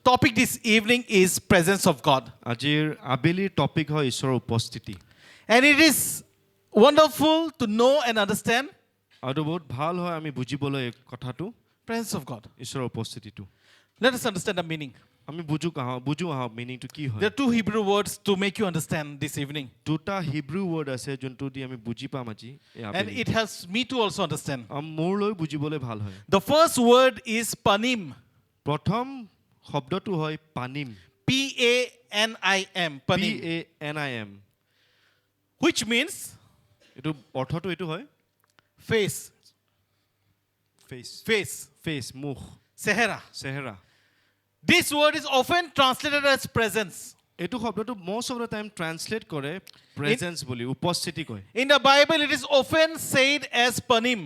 topic this evening is presence of God. আজিৰ আবেলিৰ topic হয় ঈশ্বৰৰ উপস্থিতি And it is wonderful to know and understand আৰু বহুত ভাল হয় আমি বুজিবলৈ এই কথাটো presence of God. ঈশ্বৰৰ উপস্থিতিটো Let us understand the meaning. আমি বুজো আহক মিনিংটো কি হয় There are two Hebrew words to make you understand this evening. দুটা হিব্ৰু ৱৰ্ড আছে যোনটো দি আমি বুজি পাম আজি এই And আবেলি it helps me to also understand. মোৰ লৈ বুজিবলৈ ভাল হয় The first word is panim. প্ৰথম শব্দটো হয় পানিম P-A-N-I-M. Panim. PANIM Which means এইটো অৰ্থটো এইটো হয় face. Face Face. ফেচ মুখ Sehera. চেহেৰা This word is often translated as presence. এইটো শব্দটো most of the time translate কৰে presence বুলি উপস্থিতি কয় In the Bible, it is often said as panim.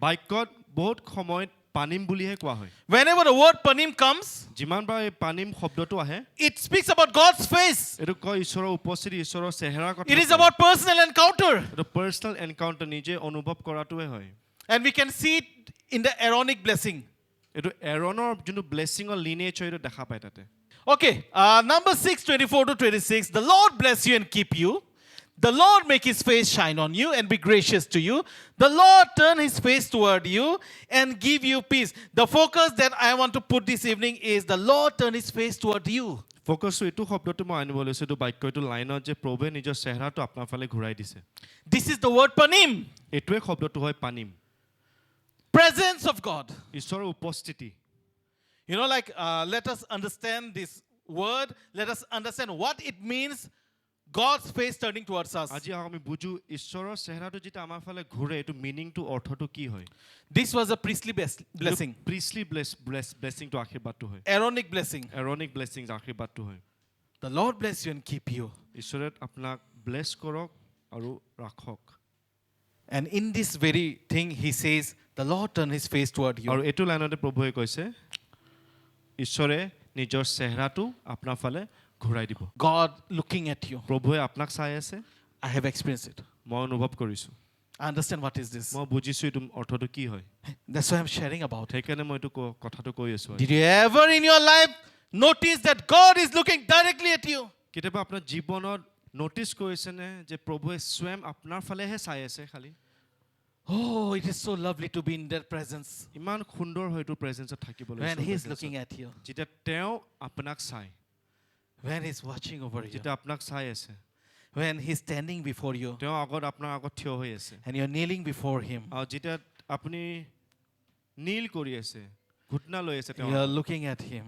বাক্যত বহুত সময়ত পানিম বুলিহে কোৱা হয় Whenever the word panim comes, যিমানবাৰ এই পানিম শব্দটো আহে it speaks about God's face. এইটো কয় ঈশ্বৰৰ উপস্থিতি ঈশ্বৰৰ চেহেৰাৰ কথা It is কয়। about personal encounter. এইটো পাৰ্চনেল এনকাউন্টাৰ নিজে অনুভৱ কৰাটোৱে হয় And we can see it in the Aaronic blessing. এইটো এৰণৰ যোনটো ব্লেছিঙৰ লিনেজ হয় এইটো দেখা পায় তাতে Okay, number 6, 24 to 26. The Lord bless you and keep you. The Lord make his face shine on you and be gracious to you. The Lord turn his face toward you and give you peace. The focus that I want to put this evening is the Lord turn his face toward you. ফ'কাছটো এইটো শব্দটো মই আনিব লৈছোঁ এইটো বাক্য এইটো লাইনত যে প্ৰভুৱে নিজৰ চেহেৰাটো আপোনাৰ ফালে ঘূৰাই দিছে This is the word panim. এইটোৱে শব্দটো হয় পানিম Presence of God. ঈশ্বৰৰ উপস্থিতি You know, like, let us understand this word. Let us understand what it means, God's face turning towards us. আজি আহক আমি বুজো ঈশ্বৰৰ চেহেৰাটো যেতিয়া আমাৰ ফালে ঘূৰে এইটো মিনিংটো অৰ্থটো কি হয় This was a priestly blessing, প্ৰিচলি ব্লেছিংটো আশীৰ্বাদটো হয় Aaronic blessing. এৰনিক ব্লেছিং আশীৰ্বাদটো হয় The Lord bless you and keep you. ঈশ্বৰে আপোনাক ব্লেছ কৰক আৰু ৰাখক And in this very thing, he says, the Lord turn his face toward আৰু you. এইটো লাইনতে প্ৰভুৱে কৈছে ঈশ্বৰে নিজৰ চেহেৰাটো আপোনাৰ ফালে ঘূৰাই দিব God looking at you. প্ৰভুৱে আপোনাক চাই আছে I have experienced it. মই অনুভৱ কৰিছোঁ I understand what is this. মই বুজিছোঁ এইটো অৰ্থটো কি হয় That's why I'm sharing about it. সেইকাৰণে মই এইটো কথাটো কৈ আছোঁ আজি। Did you ever in your life notice that God is looking directly at you? কেতিয়াবা আপোনাৰ জীৱনত ন'টিছ কৰিছেনে যে প্ৰভুৱে স্বয়ং আপোনাৰ ফালেহে চাই আছে খালি Oh, it is so lovely to be in their presence ইমান সুন্দৰ হয়তো প্ৰেজেন্সত থাকিবলৈ when ঈশ্বৰৰ he is presence-ত। looking at you, যেতিয়া তেওঁ আপোনাক চাই when he is watching over you, যেতিয়া আপোনাক চাই আছে when he is standing before you তেওঁ আগত আপোনাৰ আগত থিয় হৈ আছে and you're kneeling before him. আৰু যেতিয়া আপুনি নীল কৰি আছে ঘুটনা লৈ আছে তেওঁ You're looking at him.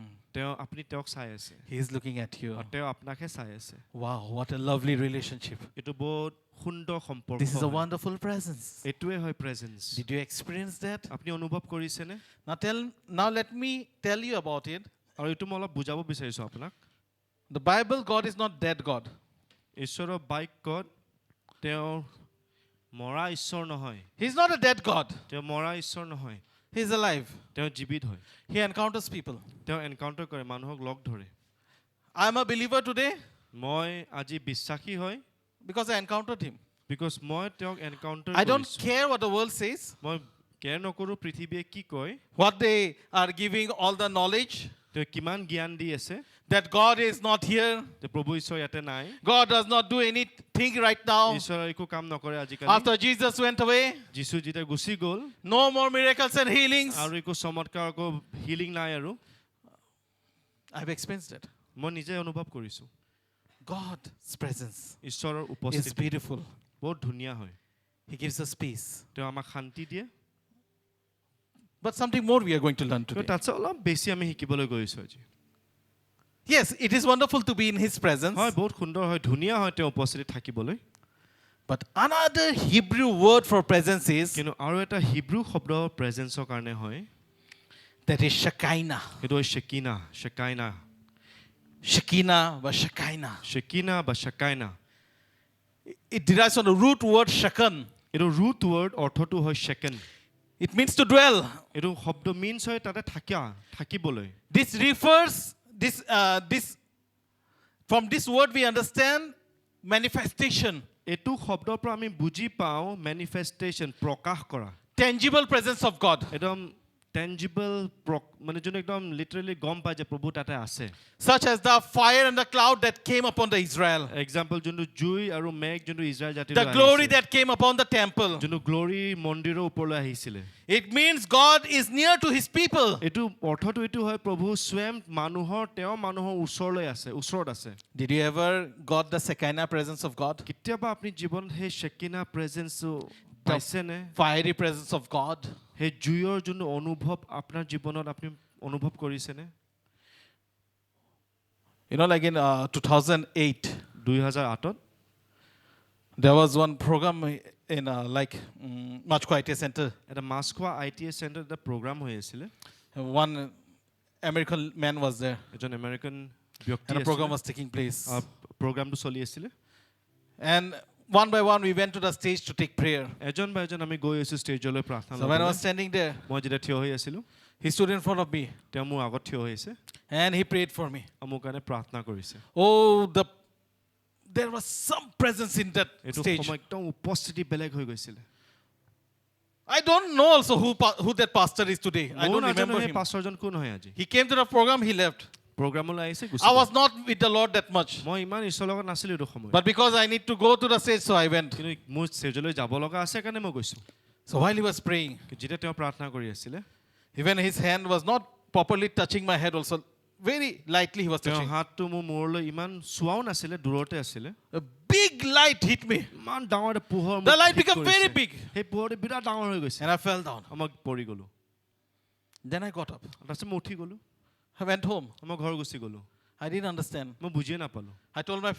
আপুনি তেওঁক চাই আছে He is looking at you. আৰু তেওঁ আপোনাকহে চাই আছে Wow, what a lovely relationship. এইটো বহুত সুন্দৰ সম্পৰ্ক This is a হয়। wonderful presence. এইটোৱে হয় presence Did you experience that? আপুনি অনুভৱ কৰিছেনে Now let me tell you about it. আৰু এইটো মই অলপ বুজাব বিচাৰিছোঁ আপোনাক The Bible, God is not dead God. ঈশ্বৰৰ বাক্যত তেওঁ মৰা ঈশ্বৰ নহয় He's not a dead God. তেওঁ মৰা ঈশ্বৰ নহয় He's alive. তেওঁ জীৱিত হয় He encounters people. তেওঁ এনকাউণ্টাৰ কৰে মানুহক লগ ধৰে I'm a believer today মই আজি বিশ্বাসী হয় because I encountered him. Because মই তেওঁক এনকাউণ্টাৰ I don't কৰিছোঁ care what the world says, মই কেয়াৰ নকৰোঁ পৃথিৱীয়ে কি কয় what they are giving all the knowledge তেওঁ কিমান জ্ঞান দি আছে that God is not here. যে প্ৰভু ঈশ্বৰ ইয়াতে নাই God does not do anything right now. ঈশ্বৰৰ একো কাম নকৰে আজিকালি After Jesus went away, যীশু যেতিয়া গুচি গ'ল no more miracles and healings. আৰু একো চমৎকাৰ একো হিলিং নাই আৰু I've experienced it. মই নিজে অনুভৱ কৰিছোঁ God's presence ঈশ্বৰৰ is উপস্থিতি beautiful. বহুত ধুনীয়া হয় He gives us peace. তেওঁ আমাক শান্তি দিয়ে But something more we are going to learn তো today. তাতছে অলপ বেছি আমি শিকিবলৈ গৈছোঁ আজি Yes, it is wonderful to be in his presence. হয় বহুত সুন্দৰ হয় ধুনীয়া হয় তেওঁ উপস্থিতি থাকিবলৈ But another Hebrew word for presence is কিন্তু আৰু এটা হিব্ৰু শব্দ প্ৰেজেন্সৰ কাৰণে হয় that is Shekinah. সেইটো হয় শেকিনা শেকাইনা Shekinah বা Shekinah. শেকিনা বা শেকাইনা It derives from the root word Shekan. এইটো ৰুট ৱৰ্ড অৰ্থটো হয় shaken It means to dwell. এইটো শব্দ মিনছ হয় তাতে থাকিবলৈ This refers from this word we understand manifestation, এইটো শব্দৰ পৰা আমি বুজি পাওঁ মেনিফেষ্টেশ্যন প্ৰকাশ কৰা tangible presence of God. একদম টেঞ্জিবল মানে যোন একদম লিটাৰেলি গম পায় যে প্ৰভু তাতে আছে Such as the fire and the cloud that came upon the Israel. Example যোনটো জুই আৰু মেঘ যোনটো ইজৰাইল জাতিৰ The glory that came upon the temple. যোনটো গ্লৰি মন্দিৰৰ ওপৰলৈ আহিছিলে It means God is near to his people. এইটো অৰ্থটো এইটো হয় প্ৰভু স্বয়ং মানুহৰ ওচৰত আছে Did you ever got the Shekinah presence of God? কেতিয়াবা আপুনি জীৱনত সেই শেকিনা প্ৰেজেন্সটো পাইছেনে Fiery presence of God. সেই জুইৰ যোনটো অনুভৱ আপোনাৰ জীৱনত আপুনি অনুভৱ কৰিছেনে You know, like in 2008, 2008ত there was one program in Machko ITS Center. এটা মাছখোৱা ITS চেণ্টাৰ এটা প্ৰগ্ৰাম হৈ আছিলে One American man was there, এজন আমেৰিকান ব্যক্তি and a program was taking place. প্ৰগ্ৰামটো চলি আছিলে And one by one, we went to the stage to take prayer. এজন বা এজন আমি গৈ আছো ষ্টেজলৈ প্ৰাৰ্থনা So when I লবলৈ was standing there, মই যেতিয়া থিয় হৈ আছিলো he stood in front of me, তেওঁ মোৰ আগত থিয় হৈ আছে and he prayed for me. আৰু মোৰ কাৰণে প্ৰাৰ্থনা কৰিছে Oh, there was some presence in that এইটো stage. সময় একদম উপস্থিতি বেলেগ হৈ গৈছিলে I don't know also who that pastor is today. I মই don't নাজানো remember সেই him. পাষ্টৰজন কোন হয় আজি He came to the program, he left. প্ৰগ্ৰামলৈ আহিছে গুচি I গ'ল। was not with the Lord that much. মই ইমান ঈশ্বৰৰ লগত নাছিলো এইটো সময় But because I need to go to the stage, so I went. কিন্তু মোৰ ষ্টেজলৈ যাব লগা আছে কাৰণে মই গৈছো So while he was praying, যেতিয়া তেওঁ প্ৰাৰ্থনা কৰি আছিলে even his hand was not properly touching my head also, very lightly he was তেওঁৰ touching. হাতটো মোৰ মূৰলৈ ইমান চোৱাও নাছিলে দূৰতে আছিলে A big light hit me, ইমান ডাঙৰ এটা পোহৰ The মোক light hit became কৰিছে। very big. সেই পোহৰটো বিৰাট ডাঙৰ হৈ গৈছে and I fell down. মই পৰি গ'লো Then I got up. তাৰপিছত মই উঠি গ'লো I went home. মই ঘৰ গুচি গ'লো I didn't understand. মই বুজিয়ে নাপালো I told my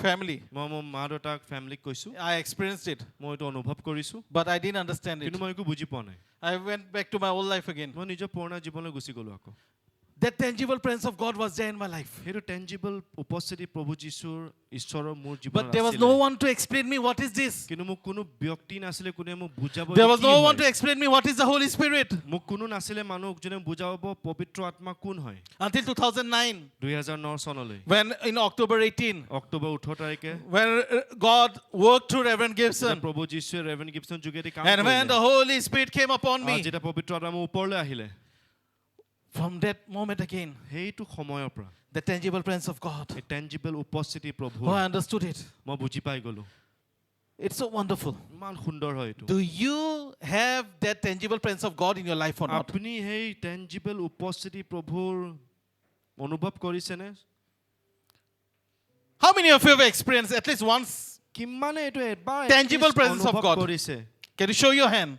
family. মই মোৰ মা দেউতাক ফেমিলিক কৈছো I experienced it, মই এইটো অনুভৱ কৰিছো but I didn't understand it. কিন্তু মই একো বুজি পোৱা নাই I went back to my old life again. মই নিজৰ পুৰণা জীৱনলৈ গুচি গ'লো আকৌ That tangible presence of God was there in my life. সেইটো টেঞ্জিবল উপস্থিতি প্ৰভু যীশুৰ ঈশ্বৰৰ মোৰ But জীৱনত there was আছিলে no one to explain me what is this. কিন্তু মোক কোনো ব্যক্তি নাছিলে কোনে মোক বুজাব There was কি no হয়। one to explain me what is the Holy Spirit. মোক কোনো নাছিলে মানুহ যোনে বুজাব পবিত্ৰ আত্মা কোন হয় Until 2009, 2009 চনলৈ when in October 18, অক্টোবৰ 18 তাৰিখে when God worked through Reverend Gibson, প্ৰভু যীশুৱে ৰেভেন গিবছন যোগেদি কাম and when the কৰিলে Holy Spirit came upon me, যেতিয়া পবিত্ৰ আত্মা মোৰ ওপৰলৈ আহিলে from that moment again, সেইটো সময়ৰ পৰা the tangible presence of God, এই টেঞ্জিবল উপস্থিতি প্ৰভু oh, I understood it. মই বুজি পাই গ'লো It's so wonderful. ইমান সুন্দৰ হয় এইটো Do you have that tangible presence of God in your life or not? আপুনি সেই টেঞ্জিবল উপস্থিতি প্ৰভুৰ অনুভৱ কৰিছেনে How many of you have experienced at least once? কিমানে এইটো এবাৰ Tangible at least presence of অনুভৱ God. কৰিছে Can you show your hand?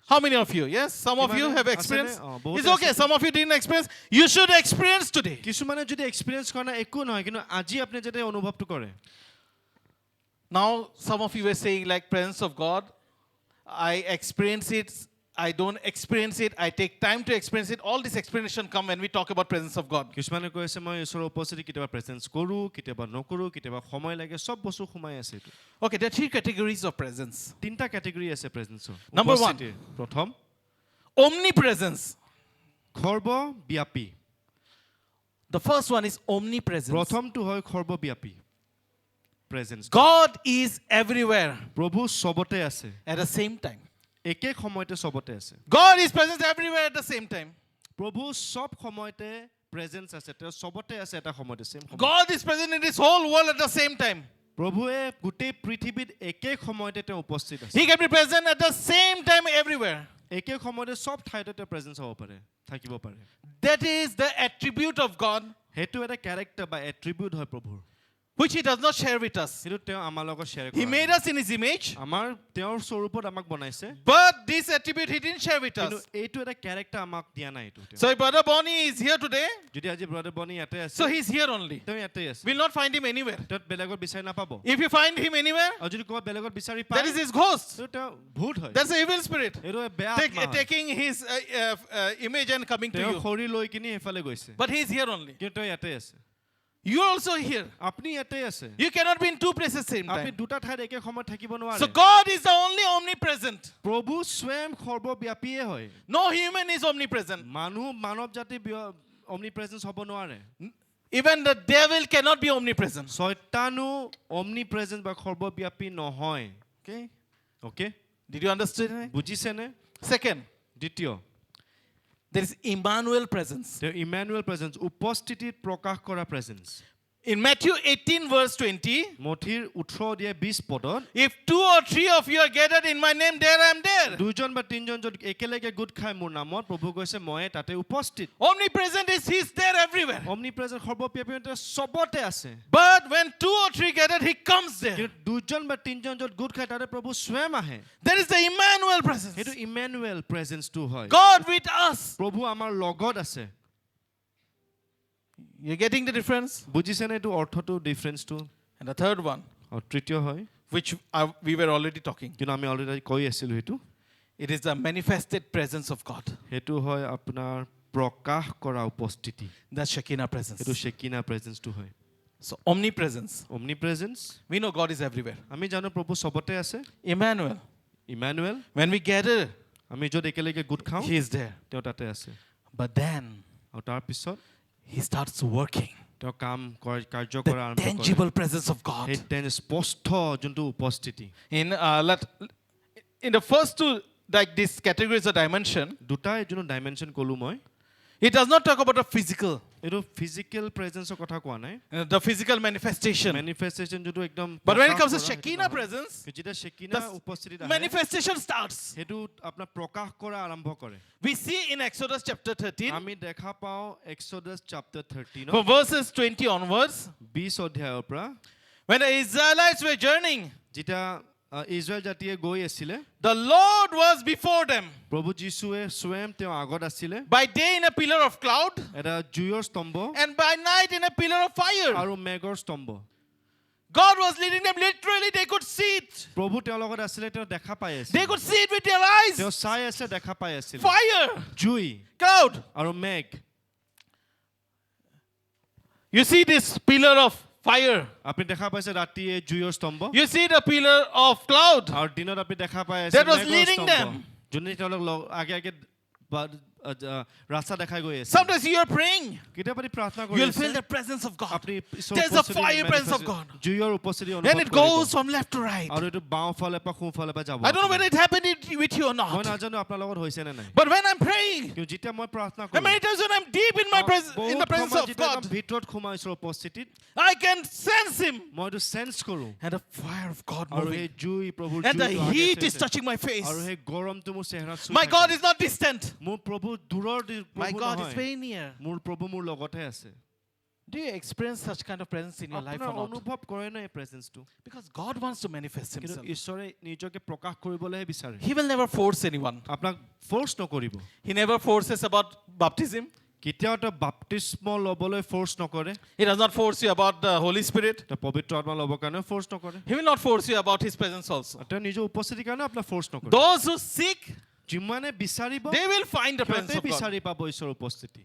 How many of you? Yes, some of you Kimane? have Asene? experienced. Bahute It's okay. ase. Some of you didn't experience. You should experience today. কিছুমানে যদি experience কৰা নাই একো নহয় কিন্তু আজি আপুনি যদি অনুভৱটো কৰে Now, some of you were saying like presence of God. I experience it. I don't experience it. I take time to experience it. All this explanation come when we talk about presence of God. কিছুমানে কৈ আছে মই ঈশ্বৰৰ উপস্থিতি কেতিয়াবা presence কৰোঁ কেতিয়াবা নকৰোঁ কেতিয়াবা সময় লাগে সব বস্তু সোমাই আছে এইটো Okay, there are three categories of presence. তিনিটা কেটেগৰী আছে প্ৰেজেন্সৰ Number one. প্ৰথম Omnipresence. সৰ্বব্যাপী The first one is omnipresence. প্ৰথমটো হয় সৰ্বব্যাপী প্ৰেজেন্স God is everywhere প্ৰভু সবতে আছে at the same time. একে সময়তে সবতে আছে God is present everywhere at the same time. প্ৰভু সব সময়তে প্ৰেজেন্স আছে তেওঁ সবতে আছে এটা সময়তে সেম সময় God is present in this whole world at the same time. প্ৰভুৱে গোটেই পৃথিৱীত একে সময়তে তেওঁ উপস্থিত আছে He can be present at the same time everywhere. একে সময়তে সব ঠাইতে তেওঁ প্ৰেজেন্স হ'ব পাৰে থাকিব পাৰে That is the attribute of God সেইটো এটা ক্যাৰেক্টাৰ বা এট্ৰিবিউট হয় প্ৰভুৰ which He does not share with us. সেইটো তেওঁ আমাৰ লগত শ্বেয়াৰ He কৰে made us in His image, আমাৰ তেওঁৰ স্বৰূপত আমাক বনাইছে but this attribute He didn't share with কিন্তু us. এইটো এটা ক্যাৰেক্টাৰ আমাক দিয়া নাই এইটো তেওঁ। So if Brother Bonnie is here today, যদি আজি ব্ৰাদাৰ বনি ইয়াতে আছে so He's here only. তেওঁ ইয়াতে আছে We'll not find Him anywhere. তেওঁ বেলেগত বিচাৰি নাপাব If you find Him anywhere, আৰু যদি ক'ৰবাত বেলেগত বিচাৰি that পায় is His ghost. তো তেওঁ ভূত হয় That's the evil spirit. এইটো বেয়া আত্মা হয়। Taking His image and coming to তেওঁ you. শৰীৰ লৈ কিনি এফালে গৈছে But He's here only. কিন্তু তেওঁ ইয়াতে আছে You're also here. আপুনি ইয়াতে আছে You cannot be in two places same আপুনি time. দুটা ঠাইত একে সময়ত থাকিব So নোৱাৰে God is the only omnipresent. প্ৰভু স্বয়ং সৰ্বব্যাপীয়ে হয় No human is omnipresent. মানৱ জাতি অমনিপ্ৰেজেন্স হ'ব নোৱাৰে Even the devil cannot be omnipresent. শয়তানো অমনিপ্ৰেজেন্স বা সৰ্বব্যাপী নহয় Okay? Okay Did you understand? বুজিছেনে Second, দ্বিতীয় There is Emmanuel presence. তেওঁ ইমানুৱেল প্ৰেজেন্স, উপস্থিতিত প্ৰকাশ কৰা প্ৰেজেন্স। In Matthew 18 verse 20, মথিৰ 18-20 পদত if 2 or 3 of you are gathered in my name, there I am there. দুজন বা তিনজন যদি একেলগে গোট খায় মোৰ নামত, প্ৰভু কৈছে মই তাতে উপস্থিত। Omnipresent is He's there everywhere. অমনি প্ৰেজেন্স সৰ্বব্যাপী চবতে আছে। But when 2 or 3 gathered, He comes there. কিন্তু দুজন বা তিনজন য'ত গোট খায় তাতে প্ৰভু স্বয়ং আহে। There is the Emmanuel presence. সেইটো ইমানুৱেল প্ৰেজেন্সটো হয়। God with us. প্ৰভু আমাৰ লগত আছে। You're getting the difference? বুজিছেনে এইটো অৰ্থটো ডিফাৰেন্সটো? And the third one, আৰু তৃতীয় হয়, which we were already talking, কিন্তু আমি অলৰেডি কৈ আছিলোঁ সেইটো, it is the manifested presence of God. সেইটো হয় আপোনাৰ প্ৰকাশ কৰা উপস্থিতি। That's Shekinah presence. সেইটো শেকিনা প্ৰেজেন্সটো হয়। So omnipresence. অমনি presence, We know God is everywhere. আমি জানো প্ৰভু চবতে আছে। Emmanuel. Emmanuel, When we gather, আমি য'ত একেলগে গোট খাওঁ He is there. তেওঁ তাতে আছে। But then আৰু তাৰপিছত He starts working. তেওঁ কাম কাৰ্য The কৰা আৰম্ভ কৰে। tangible presence of God. সেই স্পষ্ট যোনটো উপস্থিতি। In the first two, like these categories that I mentioned, দুটাই যোনটো ডাইমেনশ্যন ক'লো মই, it does not talk about the physical, এইটো ফিজিকেল প্ৰেজেন্সৰ কথা কোৱা নাই, the physical manifestation. মেনিফেষ্টেশ্যন যোনটো একদম। But when it comes to প্ৰকাশ কৰা, Shekinah presence, যেতিয়া শেকিনা the উপস্থিতি আহে, manifestation starts. সেইটো আপোনাৰ প্ৰকাশ কৰা আৰম্ভ কৰে। We see in Exodus chapter 13, আমি দেখা পাওঁ Exodus chapter 13 from verses 20 onwards, 20 অধ্যায়ৰ পৰা, when the Israelites were journeying, যেতিয়া ইজৰাইল জাতিয়ে গৈ আছিলে, the Lord was before them. প্ৰভু যীশুৱে স্বয়ং তেওঁ আগত আছিলে, By day in a pillar of cloud, এটা জুইৰ স্তম্ভ and by night in a pillar of fire. আৰু মেঘৰ স্তম্ভ। God was leading them literally, they could see it. প্ৰভু তেওঁৰ লগত আছিলে, তেওঁ দেখা পাই আছিল, They could see it with their eyes. তেওঁ চাই আছে, দেখা পাই আছিল। Fire, জুই cloud. আৰু মেঘ। You see this pillar of fire. আপুনি দেখা পাইছে ৰাতিয়ে জুইৰ স্তম্ভ, You see the pillar of cloud. আৰু দিনত আপুনি দেখা পাই আছে That was মেঘৰ leading স্তম্ভ, them. যোনে তেওঁলোক আগে আগে ৰাস্তা দেখাই গৈ আছে। Sometimes you are praying, কেতিয়াবা আপুনি প্ৰাৰ্থনা কৰি you'll আছে, feel the presence of God. আপুনি ঈশ্বৰৰ There's a উপস্থিতি fire presence of manifest- God. জুইৰ উপস্থিতি And অনুভৱ it কৰিব। goes from left to right. আৰু এইটো বাওঁ ফালে পৰা সোঁ ফালে পৰা যাব। I don't know whether it happened with you or মই not. নাজানো আপোনাৰ লগত হৈছে নে নাই, But when I'm praying, কিন্তু যেতিয়া মই প্ৰাৰ্থনা and কৰোঁ, many times when I'm deep in in the বহুত presence সময় of যেতিয়া God, একদম ভিতৰত সোমাই ঈশ্বৰৰ উপস্থিতিত, I can sense Him. মই এইটো চেন্স কৰোঁ, And the fire of God আৰু সেই moving. জুই প্ৰভুৰ And the জুইটো আগে heat is আছে, touching my face. আৰু সেই গৰমটো মোৰ চেহেৰাত চুই My থাকে। God is not distant. মোৰ প্ৰভু দূৰৰ My প্ৰভু God is নহয়, very near. মোৰ প্ৰভু মোৰ লগতে আছে। Do you experience such kind of presence in your life or আপোনাৰ not? অনুভৱ কৰে নে এই প্ৰেজেন্সটো? Because God wants to manifest কিন্তু Himself. ঈশ্বৰে নিজকে প্ৰকাশ কৰিবলৈহে বিচাৰে, He will never force anyone. আপোনাক ফ'ৰ্চ নকৰিব। He never forces about baptism. কেতিয়াও তেওঁ বাপ্তিস্ম ল'বলৈ ফ'ৰ্চ নকৰে, He does not force you about the Holy Spirit. তেওঁ পবিত্ৰ আত্মা ল'বৰ কাৰণে ফ'ৰ্চ নকৰে, He will not force you about His presence also. তেওঁ নিজৰ উপস্থিতিৰ কাৰণে আপোনাক ফ'ৰ্চ নকৰে। Those who seek, যিমানে বিচাৰিব they will find the presence সিহঁতে of God. বিচাৰি পাব ঈশ্বৰৰ উপস্থিতি।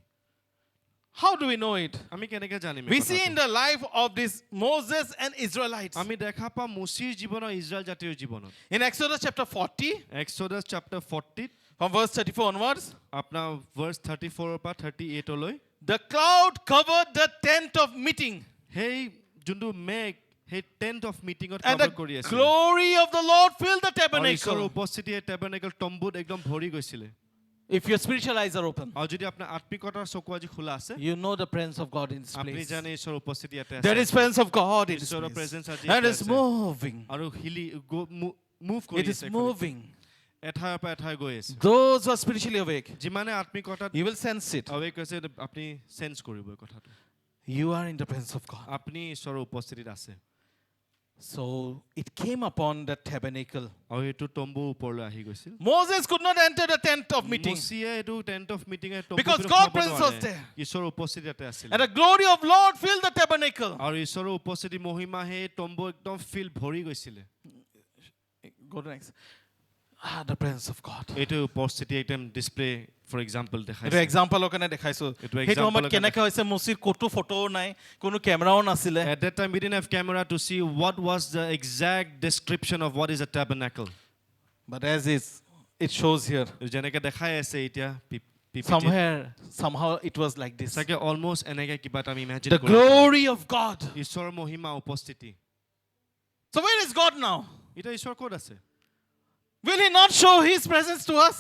How do we know it? আমি কেনেকে জানিম এই We see কথাটো? in the life of these Moses and Israelites. আমি দেখা পাওঁ মুচিৰ জীৱনৰ, ইজৰাইল জাতিৰ জীৱনত। In Exodus chapter 40, Exodus chapter 40 from verse 34 onwards, আপোনাৰ ভাৰ্ছ 34 পৰা 38 লৈ, the cloud covered the tent of meeting, সেই যোনটো মেঘ সেই টেন্ট অফ মিটিঙত and কভাৰ the কৰি আছে, glory of the Lord filled the আৰু ঈশ্বৰৰ tabernacle. উপস্থিতিয়ে টেবাৰনেকল তম্বুত একদম ভৰি গৈছিলে। If your spiritual eyes are open, আৰু যদি আপোনাৰ আত্মিকতাৰ চকু আজি খোলা আছে, you know the presence of God in this আপুনি place. জানে ঈশ্বৰৰ উপস্থিতি ইয়াতে There আছে, is presence of God in this ঈশ্বৰৰ place. presence আজি And ইয়াতে it's আছে। moving. আৰু হিলি মুভ কৰি It is আছে, moving. এঠাইৰ পৰা এঠাই গৈ আছে। Those who are spiritually awake, যিমানে আত্মিকতাত you will sense it. আৱেগ হৈছে, আপুনি চেন্স কৰিব এই কথাটো, You are in the presence of God. আপুনি ঈশ্বৰৰ উপস্থিতিত আছে। So it came upon that tabernacle. আৰু এইটো তম্বুৰ ওপৰলৈ আহি গৈছিল। Moses could not enter the tent of meeting, মুচিয়ে এইটো tent of meeting Because God's presence was there. ঈশ্বৰৰ উপস্থিতি ইয়াতে আছিল, and the glory of Lord filled the tabernacle. আৰু ঈশ্বৰৰ উপস্থিতি মহিমা সেই তম্বু একদম ফিল ভৰি গৈছিলে। Go to next. The presence of God. এইটো উপস্থিতি একদম ডিসপ্লে ফৰ এক্সাম্পল এইটো দেখাইছে। এক্সাম্পলৰ কাৰণে দেখাইছো। এইটো সেইটো example সময়ত ৰ কেনেকৈ হৈছে, মুচিৰ ক'তো ফটোও নাই, কোনো কেমেৰাও নাছিলে। At that time we didn't have camera to see what was the exact description of what is a tabernacle. But as is, it shows here. যেনেকৈ দেখাই আছে এতিয়া Somehow it was like this. চাগে অলমোষ্ট এনেকৈ কিবা এটা আমি imagine The glory of God. ঈশ্বৰৰ মহিমা উপস্থিতি। So where is God now? এতিয়া ঈশ্বৰ ক'ত আছে? Will He not show His presence to us?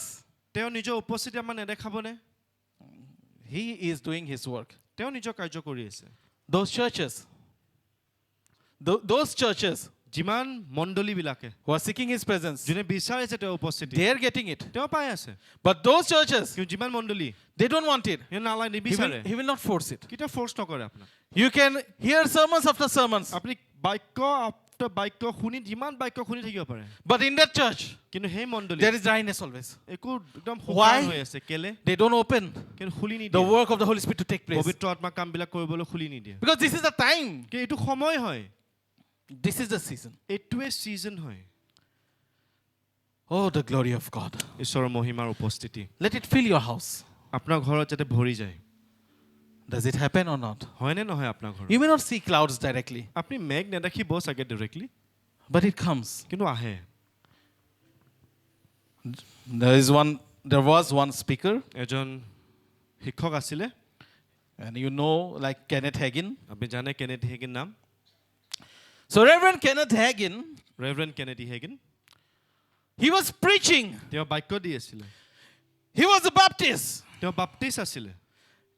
তেওঁ নিজৰ উপস্থিতি আমাক নেদেখাবনে? He is doing his work. তেওঁ নিজৰ কাৰ্য কৰি আছে Those churches, those churches যিমান মণ্ডলীবিলাকে who are seeking his presence, যোনে বিচাৰিছে তেওঁৰ উপস্থিতি they are getting it. তেওঁ পাই আছে But those churches, কিন্তু যিমান মণ্ডলী they don't want it. সিহঁতে নালাগে He নিবিচাৰে will not force it. কেতিয়াও ফ'ৰ্চ নকৰে আপোনাক You can hear sermons after sermons, আপুনি বাক্য আফটাৰ বাক্য শুনি যিমান বাক্য শুনি থাকিব পাৰে but in that church, কিন্তু সেই মণ্ডলী there is dryness always. একো একদম Why? শুকান হৈ আছে কেলে They don't open কিন্তু খুলি the নিদিয়ে work of the Holy Spirit to take place. পবিত্ৰ আত্মা কামবিলাক কৰিবলৈ খুলি নিদিয়ে Because this is the time. কি এইটো সময় হয় This is the season. এইটোৱে ছিজন হয় Oh, the glory of God. ঈশ্বৰৰ মহিমাৰ উপস্থিতি Let it fill your house. আপোনাৰ ঘৰত যাতে ভৰি যায় Does it happen or not? হয়নে নহয় আপোনাৰ ঘৰত You may not see clouds directly, আপুনি মেঘ নেদেখিব চাগে ডাইৰেক্টলি but it comes. কিন্তু আহে There was one speaker, এজন শিক্ষক আছিলে and you know, like Kenneth Hagin. আপুনি জানে কেনেডি হেগিন নাম So Reverend Kenneth Hagin, reverend Kennedy Hagin he was preaching. তেওঁ বাক্য দি আছিলে He was a Baptist. তেওঁ বাপ্তিষ্ট আছিলে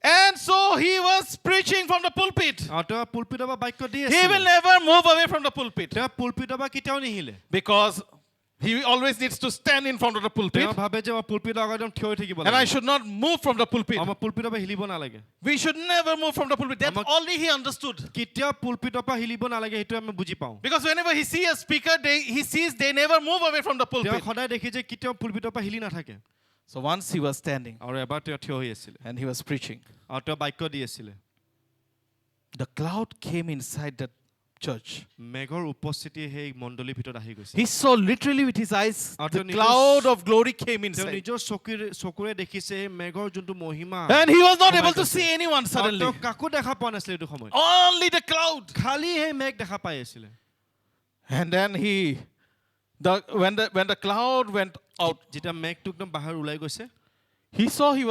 And so he was preaching from the pulpit. আৰু তেওঁ পুলপিটৰ পৰা বাক্য দি He আছিলে will never move away from the pulpit তেওঁ পুলপিটৰ পৰা কেতিয়াও নিহিলে because he always needs to stand in front of the pulpit. তেওঁ ভাবে যে মই পুলপিটৰ আগত একদম থিয় হৈ থাকিব And I লাগে should not move from the pulpit. আমাৰ পুলপিটৰ পৰা হিলিব নালাগে We should never move from the pulpit. That's Amak- only he understood. কেতিয়াও পুলপিটৰ পৰা হিলিব নালাগে সেইটো আমি বুজি পাওঁ Because whenever he sees a speaker, he sees they never move away from the তেওঁ pulpit. সদায় দেখি যে কেতিয়াও পুলপিটৰ পৰা হিলি নাথাকে So once he was standing আৰু এবাৰ তেওঁ থিয় হৈ আছিলে and he was preaching. আৰু তেওঁ বাক্য দি আছিলে The cloud came inside the church. মেঘৰ উপস্থিতি সেই মণ্ডলীৰ ভিতৰত আহি গৈছে He saw literally with his eyes, Ato the nijos- cloud of glory came তেওঁ inside. নিজৰ চকুৰে দেখিছে সেই মেঘৰ যোনটো মহিমা And he was not সোমাই able to গৈছে। see anyone আৰু suddenly. তেওঁ কাকো দেখা পোৱা নাছিলে এইটো সময়ত Only the cloud. খালি সেই মেঘ দেখা পাই আছিলে And then when the cloud went out, যেতিয়া মেঘটো একদম বাহিৰ ওলাই গৈছে he saw he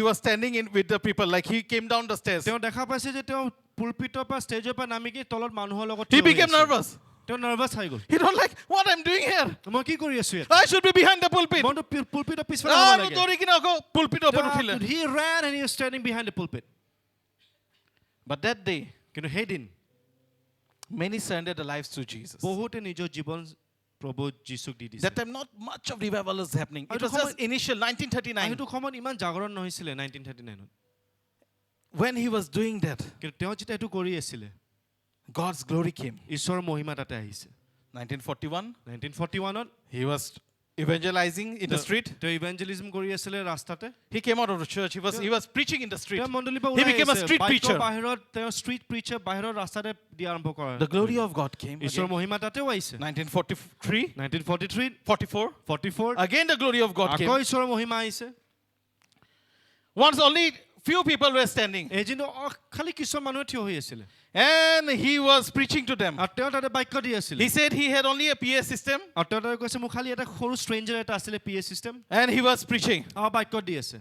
was standing in with the people, like he came down the stairs. তেওঁ দেখা পাইছে যে তেওঁ পুলপিটৰ পৰা ষ্টেজৰ পৰা নামি কি তলত মানুহৰ লগত He থিয় হৈ became আছে। nervous. তেওঁ নাৰ্ভাছ হৈ গ'ল He don't like what I'm doing here. মই কি কৰি আছো ইয়াত I should be behind the pulpit. মইতো পুলপিটৰ পিছফালে Ah, হ'ব no, লাগে dori kina ako pulpit oper uthile. he ran and he was standing behind the pulpit But that day, কিন্তু সেইদিন many surrendered their lives to Jesus. বহুতে নিজৰ জীৱন প্ৰভু যীশুক দি দিছে That time, not much of revival was happening. It Aru was just initial, আৰু 1939. সেইটো সময়ত ইমান জাগৰণ নহৈছিলে 1939ত When he was doing that, কিন্তু তেওঁ যেতিয়া এইটো কৰি আছিলে God's glory came. ঈশ্বৰৰ মহিমা তাতে আহিছে 1941, 1941ত he was evangelizing in the street. তেওঁ ইভাঞ্জেলিজম কৰি আছিলে ৰাস্তাতে He came out of the church. He was preaching in the street. তেওঁ মণ্ডলীৰ পৰা He ওলাই became a আহিছে। street বাইকৰ preacher. বাহিৰত তেওঁ ষ্ট্ৰীট প্ৰিচাৰ বাহিৰৰ ৰাস্তাতে দিয়া আৰম্ভ কৰা The glory of God came. ঈশ্বৰৰ Again. মহিমা তাতেও আহিছে 1943, 1943 44. 44 Again, the glory of God আকৌ came. ঈশ্বৰৰ মহিমা আহিছে Once only few people were standing, এদিন খালি কিছুমান মানুহে থিয় হৈ আছিলে and he was preaching to them. আৰু তেওঁ তাতে বাক্য দি আছিলে He said he had only a PA system, আৰু তেওঁ তাতে কৈছে মোৰ খালি এটা সৰু ষ্ট্ৰেঞ্জাৰ এটা আছিলে PA system and he was preaching. আৰু বাক্য দি আছে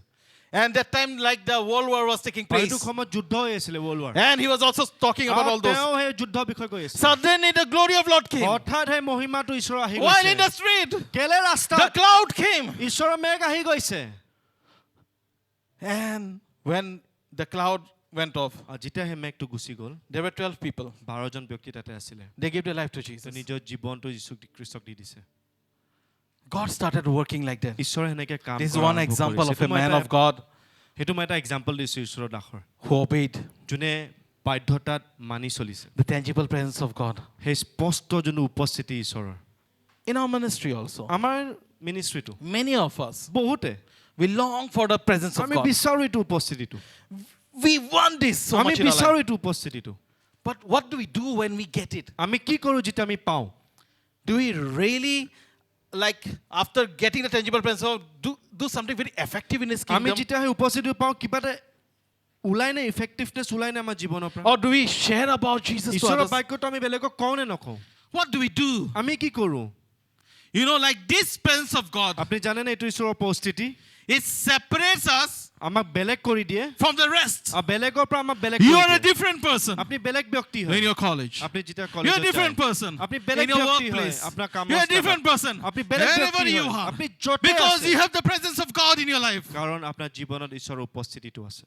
And that time, like the World War was taking আৰু এইটো place, সময়ত যুদ্ধ হৈ আছিলে world war and he was also talking about all those. তেওঁ সেই যুদ্ধ বিষয়ে কৈ আছে Suddenly, the glory of Lord came. হঠাৎ সেই মহিমাটো ঈশ্বৰৰ আহি While in গৈছে the street, কেলে the ৰাস্তাত cloud came. ঈশ্বৰৰ মেঘ আহি গৈছে And when the cloud went off, আৰু যেতিয়া সেই মেঘটো গুচি গ'ল there were 12 people. 12জন ব্যক্তি তাতে আছিলে They gave their life to তেওঁ Jesus. নিজৰ জীৱনটো যীশু খ্ৰীষ্টক দি দিছে God started working like that. ঈশ্বৰে সেনেকে কাম This is কৰা one আৰম্ভ example কৰিছে। of a সেইটো মই man এটা- of God সেইটো মই এটা এক্সাম্পল দিছোঁ ঈশ্বৰৰ দাসৰ who obeyed যোনে বাধ্যতাত মানি চলিছে the tangible presence of God. সেই স্পষ্ট যোনটো উপস্থিতি ঈশ্বৰৰ In our ministry also, আমাৰ মিনিষ্ট্ৰিটো many of us, বহুতে we long for the presence of আমি God. বিচাৰোঁ এইটো উপস্থিতিটো We want this so আমি much in our বিচাৰোঁ life. এইটো উপস্থিতিটো But what do we do when we get it? আমি কি কৰোঁ যেতিয়া আমি পাওঁ Do we really, like, after getting the tangible presence of do something very effective in His আমি kingdom? যেতিয়া সেই উপস্থিতিটো পাওঁ কিবা এটা ওলাই নে ইফেক্টিভনেছ ওলাই নে আমাৰ জীৱনৰ পৰা Or do we share about Jesus to ঈশ্বৰৰ others? বাক্যটো আমি বেলেগক কওঁ নে নকওঁ What do we do? আমি কি কৰোঁ You know, like this presence of God, আপুনি জানেনে এইটো ঈশ্বৰৰ উপস্থিতি it separates us আমাক বেলেগ কৰি দিয়ে from the rest. আৰু বেলেগৰ পৰা আমাক বেলেগ You কৰি are a দিয়ে different person আপুনি বেলেগ ব্যক্তি in হয় your college. আপুনি যেতিয়া You are কলেজত a different যায় person আপুনি in বেলেগ your ব্যক্তি হয় workplace. আপোনাৰ কামৰ You are a different person আপুনি বেলেগ wherever ব্যক্তি you হয় are. আপুনি য'তে Because আছে you have the presence of God in your life. কাৰণ আপোনাৰ জীৱনত ঈশ্বৰৰ উপস্থিতিটো আছে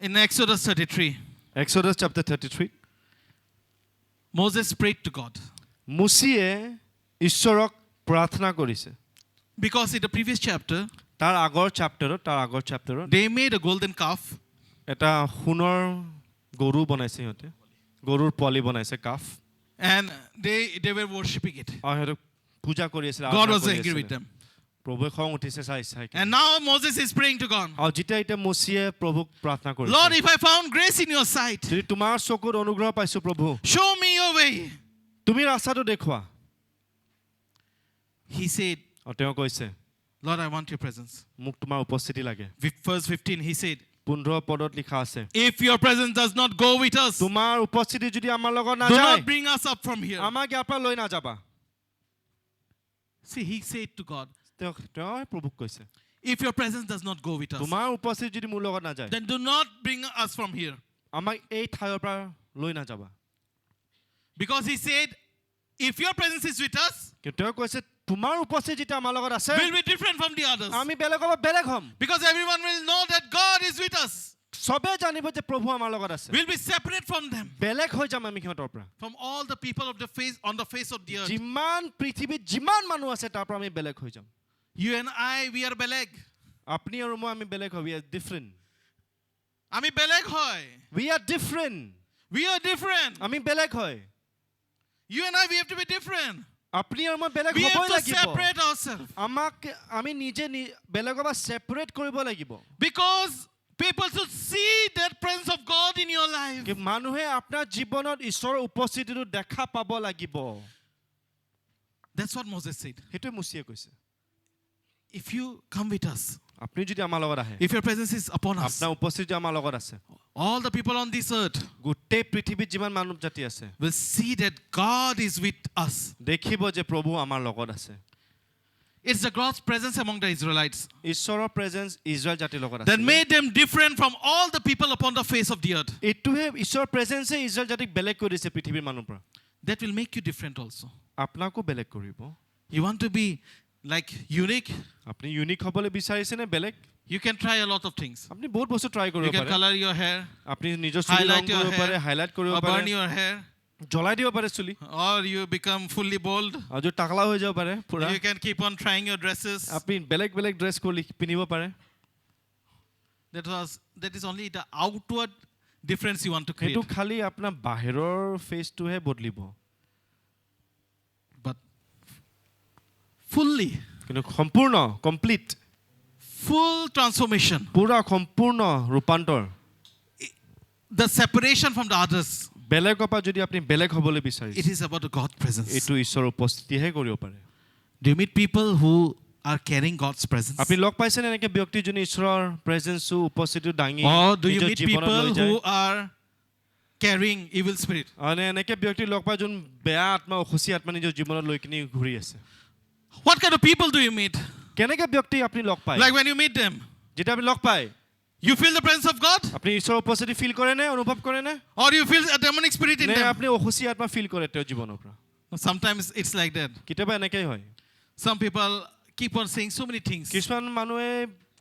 In Exodus 33, Exodus chapter 33 Moses prayed to God. মুছিয়ে ঈশ্বৰক প্ৰাৰ্থনা কৰিছে Because in the previous chapter, তাৰ আগৰ চেপ্টাৰত they made a golden calf. এটা সোণৰ গৰু বনাইছে সিহঁতে গৰুৰ পোৱালি বনাইছে calf And they were worshipping it. আৰু সিহঁতক পূজা কৰি আছিল God was angry with them. প্ৰভুৱে খং উঠিছে চাই And now Moses is praying to God. আৰু যেতিয়া এতিয়া মুছিয়ে প্ৰভুক প্ৰাৰ্থনা কৰিছে Lord, if I found grace in your sight, যদি তোমাৰ চকুত অনুগ্ৰহ পাইছো প্ৰভু show me your way. তুমি ৰাস্তাটো দেখুৱা He said, আৰু তেওঁ কৈছে Lord, I want your presence. মোক তোমাৰ উপস্থিতি লাগে Verse 15, he said, 15 পদত লিখা আছে if your presence does not go with us, do তোমাৰ উপস্থিতি যদি আমাৰ লগত নাযায় not bring us up from here. আমাক ইয়াৰ পৰা লৈ নাযাবা See, he said to God, তেওঁ প্ৰভুক কৈছে if your presence does not go with us, তোমাৰ উপস্থিতি যদি মোৰ লগত নাযায় then do not bring us from here. আমাক এই ঠাইৰ পৰা লৈ নাযাবা Because he said, if your presence is with us, কিন্তু তেওঁ কৈছে তোমাৰ উপস্থিতি যেতিয়া আমাৰ লগত আছে we'll be different from the others. আমি বেলেগৰ পৰা বেলেগ হ'ম Because everyone will know that God is with us. সবে জানিব যে প্ৰভু আমাৰ লগত আছে We'll be separate from them, বেলেগ হৈ যাম আমি সিহঁতৰ পৰা from all the people of the face on the face of the earth. যিমান পৃথিৱীত যিমান মানুহ আছে তাৰ পৰা আমি বেলেগ হৈ যাম You and I, we are beleg. আপুনি আৰু মই আমি বেলেগ হয় we are different Ami beleg hoy. we are different We are different. আমি বেলেগ হয় You and I, we have to be different. আপুনি আৰু মই বেলেগ We হ'বই have to লাগিব separate ourselves. আমাক আমি নিজে বেলেগৰ পৰা সেপাৰেট কৰিব লাগিব Because people should see that presence of God in your life. কি মানুহে আপোনাৰ জীৱনত ঈশ্বৰৰ উপস্থিতিটো দেখা পাব লাগিব That's what Moses said. হেতু মুছিয়ে কৈছে If you come with us, আপুনি যদি আমাৰ লগত আহে if your presence is upon us, আপোনাৰ উপস্থিতি আমাৰ লগত আছে all the people on this earth গোটেই পৃথিৱীত যিমান মানৱ জাতি আছে will see that God is with us. দেখিব যে প্ৰভু আমাৰ লগত আছে It's the God's presence among the Israelites ঈশ্বৰৰ প্ৰেজেন্স ইজৰাইল জাতিৰ লগত that আছে made them different from all the people upon the face of the earth. এইটোহে ঈশ্বৰৰ প্ৰেজেন্সে ইজৰাইল জাতিক বেলেগ কৰি দিছে পৃথিৱীৰ মানুহৰ পৰা That will make you different also. আপোনাকো বেলেগ কৰিব You want to be like unique? আপুনি ইউনিক হ'বলৈ বিচাৰিছে নে বেলেগ You can try a lot of things. আপুনি বহুত বস্তু ট্ৰাই কৰিব You can পাৰে color your hair, আপুনি নিজৰ চুলি ৰং highlight your কৰিব পাৰে hair, হাইলাইট কৰিব or burn পাৰে your hair, জ্বলাই দিব পাৰে চুলি or you become fully bold. আৰু যদি টাকলা হৈ যাব পাৰে পুৰা You can keep on trying your dresses. আপুনি বেলেগ বেলেগ ড্ৰেছ কৰি পিন্ধিব পাৰে That is only the outward difference you want to create. সেইটো খালি আপোনাৰ বাহিৰৰ ফেচটোহে বদলিব But fully, কিন্তু সম্পূৰ্ণ কমপ্লিট full transformation, পুৰা সম্পূৰ্ণ ৰূপান্তৰ the separation from the others, বেলেগৰ পৰা যদি আপুনি বেলেগ হ'বলৈ it বিচাৰিছে is about the God presence. এইটো ঈশ্বৰৰ উপস্থিতিহে কৰিব পাৰে Do you meet people who are carrying God's presence? আপুনি লগ পাইছেনে এনেকে ব্যক্তি যোনে ঈশ্বৰৰ প্ৰেজেন্সটো উপস্থিতিটো দাঙি Or do you নিজৰ meet জীৱনত লৈ people যায় who are carrying evil spirit? আৰু এনেকে ব্যক্তি লগ পাই যোন বেয়া আত্মা অখুচি আত্মা নিজৰ জীৱনত লৈ কিনি ঘূৰি আছে What kind of people do you meet? কেনেকে ব্যক্তি আপুনি লগ পায় Like when you meet them, যেতিয়া আপুনি লগ পায় you feel the presence of God? আপুনি ঈশ্বৰৰ উপস্থিতি ফিল কৰে নে অনুভৱ কৰে নে Or you feel a demonic spirit in নে them? আপুনি অখুচি আত্মা ফিল কৰে তেওঁৰ জীৱনৰ পৰা Sometimes it's like that. কেতিয়াবা এনেকেই হয় Some people keep on saying so many things. কিছুমান মানুহে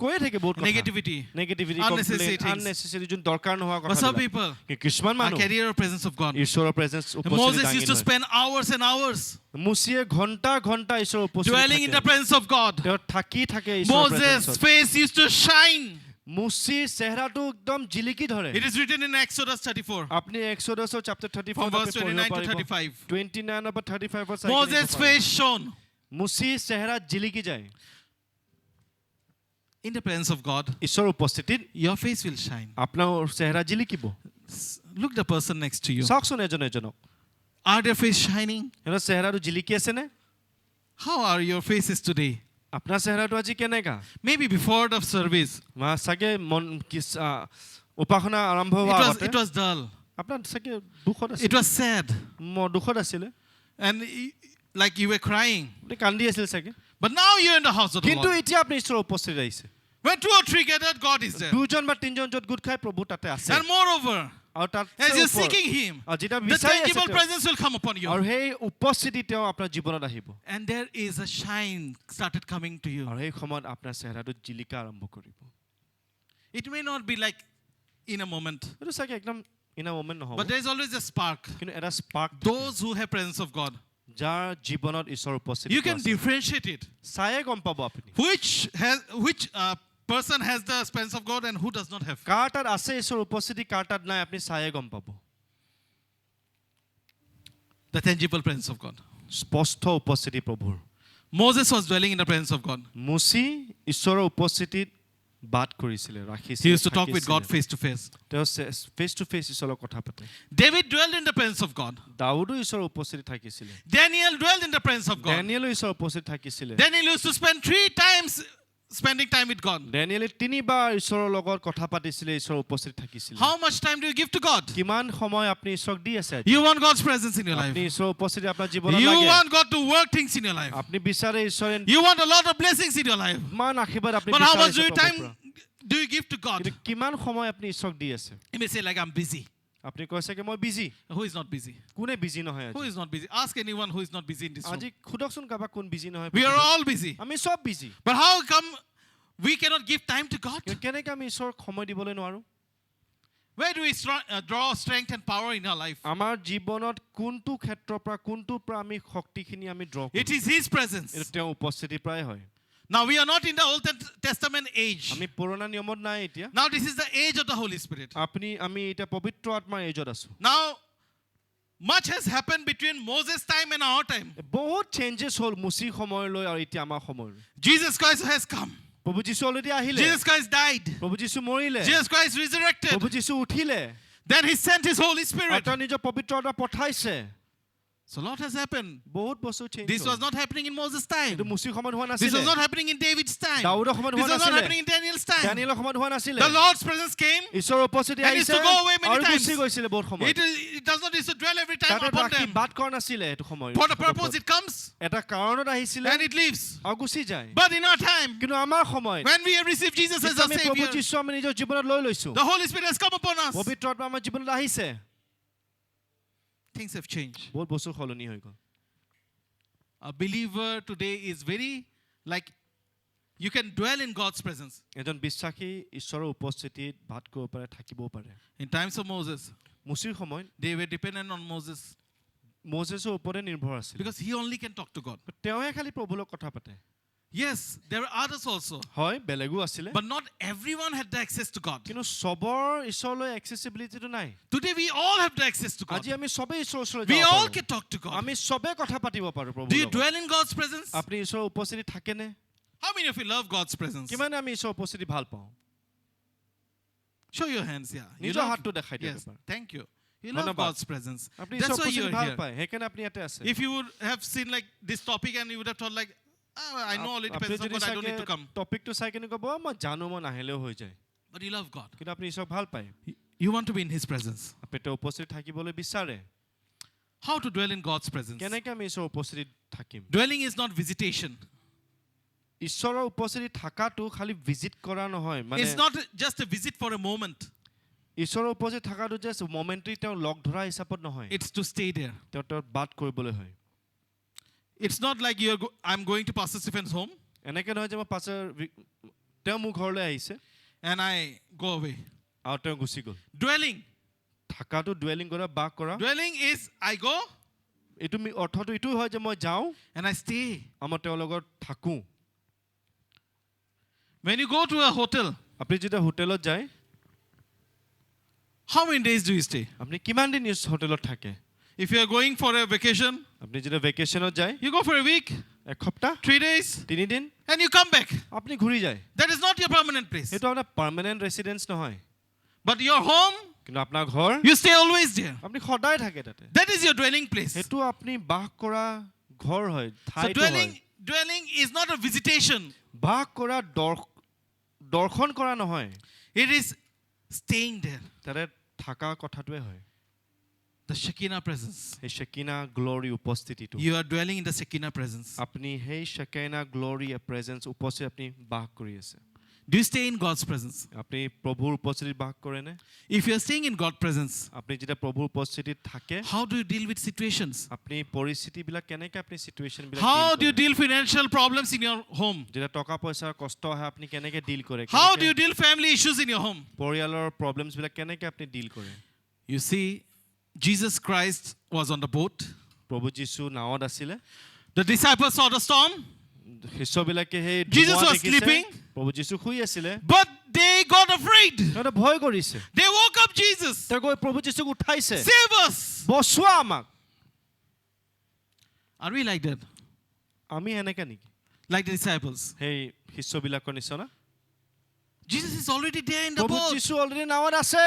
কৈয়ে থাকে বহুত কথা Negativity. Negativity Unnecessary things. আননেসেসাৰি যোন দৰকাৰ নোহোৱা But some কথা people কিছুমান are মানুহ carrier of presence of God. ঈশ্বৰৰ প্ৰেজেন্স উপস্থিতি Moses দাঙি used to লয় spend hours and hours মুছিয়ে ঘণ্টা ঘণ্টা ঈশ্বৰৰ উপস্থিতি dwelling in the থাকে presence of God. তেওঁ থাকি থাকে ঈশ্বৰৰ Moses' প্ৰেজেন্সত face used to shine. মুছিৰ চেহেৰাটো একদম জিলিকি ধৰে It is written in Exodus 34 আপুনি এক্সোডাছৰ চেপ্টাৰ 34 from verse 29 to 35. 29 পৰা 35 চাই Moses' face shone মুছিৰ চেহেৰা জিলিকি যায় in the presence of God. ঈশ্বৰৰ উপস্থিতিত Your face will shine. আপোনাৰ চেহেৰা জিলিকিব Look the person next to you. চাওকচোন এজনক Are their face shining? সিহঁতৰ চেহেৰাটো জিলিকি আছে নে How are your faces today? আপোনাৰ চেহেৰাটো আজি কেনেকা Maybe before the service, চাগে উপাসনা আৰম্ভ হোৱাৰ আগতে it was dull. আপোনাৰ চাগে দুখত It আছিল was sad. দুখত আছিলে And like you were crying. আপুনি কান্দি আছিল চাগে But now you're in the house of the কিন্তু Lord. এতিয়া আপুনি ঈশ্বৰৰ উপস্থিতি আহিছে When 2 or 3 gathered, God is there. দুজন বা তিনজন য'ত গোট খাই প্ৰভু তাতে আছে And moreover, আৰু তাত as you're seeking Him, আৰু যেতিয়া the বিচাৰি আছে tangible তেওঁ, presence will come upon you. আৰু সেই উপস্থিতি তেওঁ আপোনাৰ জীৱনত আহিব And there is a shine started coming to you. আৰু সেই সময়ত আপোনাৰ চেহেৰাটো জিলিকা আৰম্ভ কৰিব It may not be like in a moment, এইটো চাগে একদম ইন আ মোমেণ্ট নহ'ব but there is always a spark. কিন্তু এটা spark Those who have presence of God, যাৰ জীৱনত ঈশ্বৰৰ উপস্থিতি you can differentiate it. চায়ে গম পাব আপুনি Which person has the presence of God and who does not have. কাৰ তাত আছে ঈশ্বৰৰ উপস্থিতি কাৰ তাত নাই আপুনি চায়ে গম পাব The tangible presence of God. স্পষ্ট উপস্থিতি প্ৰভুৰ Moses was dwelling in the presence of God. মুচি ঈশ্বৰৰ উপস্থিতিত বাদ কৰিছিলে He ৰাখিছিলে used to talk with God face to face. তেওঁ ফেচ টু ফেচ ঈশ্বৰৰ লগত কথা পাতে David dwelled in the presence of God. দাউদো ঈশ্বৰৰ উপস্থিতি থাকিছিলে Daniel dwelled in the presence of God. ডেনিয়েলো ঈশ্বৰৰ উপস্থিতি থাকিছিলে Daniel used to spend 3 times spending time with God. ডেনিয়েলে তিনিবাৰ ঈশ্বৰৰ লগত কথা পাতিছিলে ঈশ্বৰৰ উপস্থিতি থাকিছিলে How much time do you give to God? কিমান সময় আপুনি ঈশ্বৰক দি আছে You want God's presence in your life. আপুনি ঈশ্বৰৰ উপস্থিতি আপোনাৰ জীৱনত You লাগে want God to work things in your life. আপুনি বিচাৰে ঈশ্বৰে You want a lot of blessings in your life. ইমান আশীৰ্বাদ আপুনি But how much বিচাৰে do you give to God? কিন্তু কিমান সময় আপুনি ঈশ্বৰক দি আছে You may say like I'm busy. আপুনি কৈছে কি মই busy Who is not busy? কোনে বিজি নহয় Who আজি is not busy? Ask anyone who is not busy in this room. আজি খুদকচোন কাবাক কোন বিজি নহয় We are all busy. আমি সব busy But how come we cannot give time to God? কেনেকৈ আমি ঈশ্বৰক সময় দিবলৈ নোৱাৰো Where do we draw strength and power in our life? আমাৰ জীৱনত কোনটো ক্ষেত্ৰৰ পৰা কোনটোৰ পৰা আমি শক্তিখিনি আমি draw It is His presence. এইটো তেওঁ উপস্থিতি প্ৰায় হয় Now we are not in the Old Testament age. আমি পুৰণা নিয়মত নাই এতিয়া Now this is the age of the Holy Spirit. আমি এতিয়া পবিত্ৰ আত্মাৰ এজত আছো Now much has happened between Moses' time and our time. বহুত চেঞ্জেছ হ'ল মুচি সময়লৈ আৰু এতিয়া আমাৰ সময়লৈ Jesus Christ has come. প্ৰভু যীশু অলৰেডি আহিলে Jesus Christ died. প্ৰভু যীশু মৰিলে Jesus Christ resurrected. প্ৰভু যীশু উঠিলে Then He sent His Holy আৰু Spirit. তেওঁ নিজৰ পবিত্ৰ আত্মা পঠাইছে So a lot has happened. বহুত বস্তু change This was not happening in Moses' time. এইটো মুচি সময়ত হোৱা This নাছিলে was not happening in David's time. দাউদৰ সময়ত This হোৱা was not নাছিলে happening in Daniel's time. দানিয়েলৰ সময়ত হোৱা নাছিলে The Lord's presence came. ঈশ্বৰৰ উপস্থিতি And আহিছে used to go away many আৰু times. গুচি গৈছিলে বহুত সময় It does not used to dwell every time তাতে upon ৰাখি them. বাদ কৰা নাছিলে এইটো সময় For the purpose it comes এটা কাৰণত আহিছিলে and it leaves. আৰু গুচি যায় But in our time, কিন্তু আমাৰ সময়ত when we have received Jesus as যেতিয়া our আমি প্ৰভু Savior, যীশু আমি নিজৰ জীৱনত লৈ লৈছো the Holy Spirit has come upon us. পবিত্ৰ আত্মা আমাৰ জীৱনত আহিছে Things have changed. বহুত বস্তু সলনি হৈ গ'ল A believer today is very like you can dwell in God's presence. এজন বিশ্বাসী ঈশ্বৰৰ উপস্থিতিত ভাত কৰিব পাৰে থাকিবও পাৰে In times of Moses, মুচিৰ সময়ত they were dependent on Moses মজেছৰ ওপৰতে নিৰ্ভৰ আছিল because he only can talk to God. তেওঁহে খালি প্ৰভুৰ লগত কথা পাতে Yes, there were others also, হয় বেলেগো আছিলে but not everyone had the access to God. কিন্তু সবৰ ঈশ্বৰলৈ এক্সেসিবিলিটিটো নাই Today we all have the access to God. আজি আমি সবে ঈশ্বৰৰ ওচৰলৈ We যাব all পাৰো can talk to God. আমি সবে কথা পাতিব পাৰো Do প্ৰভুৰ you লগত dwell in God's presence? আপুনি ঈশ্বৰৰ উপস্থিতি থাকেনে How many of you love God's presence? কিমান আমি ঈশ্বৰৰ উপস্থিতি ভাল পাওঁ Show your hands, yeah. You নিজৰ love- হাতটো দেখাই দিয়ক Yes, এবাৰ thank you. You love ধন্যবাদ। God's presence. আপুনি That's ঈশ্বৰৰ why উপস্থিতি you're ভাল here. পায় সেইকাৰণে আপুনি ইয়াতে আছে If you would have seen like this topic and you would have thought like, I know already আপুনি presence of যদি God, I don't চাগে need to come. টপিকটো চাই কেনে ক'ব মই জানো মই নাহিলেও হৈ যায় But you love God. কিন্তু আপুনি ঈশ্বৰক ভাল পায় You want to be in His presence. আপুনি তেওঁ উপস্থিত থাকিবলৈ বিচাৰে How to dwell in God's presence? কেনেকৈ আমি ঈশ্বৰৰ উপস্থিতিত থাকিম Dwelling is not visitation. ঈশ্বৰৰ উপস্থিতি থাকাটো খালি ভিজিট কৰা নহয় মানে It's not just a visit for a moment. ঈশ্বৰৰ উপস্থিত থাকাটো জাষ্ট মোমেণ্টাৰী তেওঁ লগ ধৰা হিচাপত নহয় It's to stay there. তেওঁ বাদ কৰিবলৈ হয় It's not like I'm going to Pastor Stephen's home এনেকৈ নহয় যে মই পাছৰ তেওঁ মোৰ ঘৰলৈ আহিছে and I go away. আৰু তেওঁ গুচি গ'ল Dwelling. থাকাটো ডুৱেলিং কৰা বাস কৰা Dwelling is I go এইটো অৰ্থটো এইটো হয় যে মই যাওঁ and I stay. মই তেওঁৰ লগত থাকোঁ When you go to a hotel, আপুনি যেতিয়া হোটেলত যায় how many days do you stay? আপুনি কিমান দিন হোটেলত থাকে If you are going for a vacation, আপুনি যেতিয়া ভেকেশ্যনত যায় you go for a week, এসপ্তাহ 3 days, 3 দিন and you come back. আপুনি ঘূৰি যায় That is not your permanent place. সেইটো আপোনাৰ পাৰ্মানেণ্ট ৰেচিডেঞ্চ নহয় But your home, কিন্তু আপোনাৰ ঘৰ you stay always there. আপুনি সদায় থাকে তাতে That is your dwelling place. সেইটো আপুনি বাস কৰা ঘৰ হয় So ঠাইটো হয় dwelling is not a visitation. বাস কৰা দৰ্শন কৰা নহয় It is staying there. তাতে থাকা কথাটোৱে হয় The Shekinah presence. সেই শেকিনা গ্লোৰি উপস্থিতিটো You are dwelling in the Shekinah presence. আপুনি সেই শেকিনা গ্লোৰি প্ৰেজেন্স উপস্থিতি আপুনি বাস কৰি আছে Do you stay in God's presence? আপুনি প্ৰভুৰ উপস্থিতিত বাস কৰে নে If you are staying in God's presence, আপুনি যেতিয়া প্ৰভুৰ উপস্থিতিত থাকে how do you deal with situations? আপুনি পৰিস্থিতিবিলাক কেনেকৈ আপুনি সিচুৱেচন বিলাক How do you deal financial problems in your home? যেতিয়া টকা পইচাৰ কষ্ট আহে আপুনি কেনেকৈ ডিল কৰে How do you deal family issues in your home? পৰিয়ালৰ প্ৰবলেমছ বিলাক কেনেকৈ আপুনি ডিল কৰে You see, Jesus Christ was on the boat. প্ৰভু যীশু নাৱত আছিলে The disciples saw the storm, শিষ্যবিলাকে সেই Jesus ধুমুহা was দেখিছে sleeping. প্ৰভু যীশু শুই আছিলে but they got afraid. সিহঁতে ভয় কৰিছে They woke up Jesus. তেওঁ গৈ প্ৰভু যীশুক উঠাইছে Save us. বচোৱা আমাক Are we like that? আমি এনেকৈ নেকি Like the disciples? সেই শিষ্যবিলাকৰ নিচিনা Jesus is already there in the প্ৰভু boat. যীশু অলৰেডি নাৱত আছে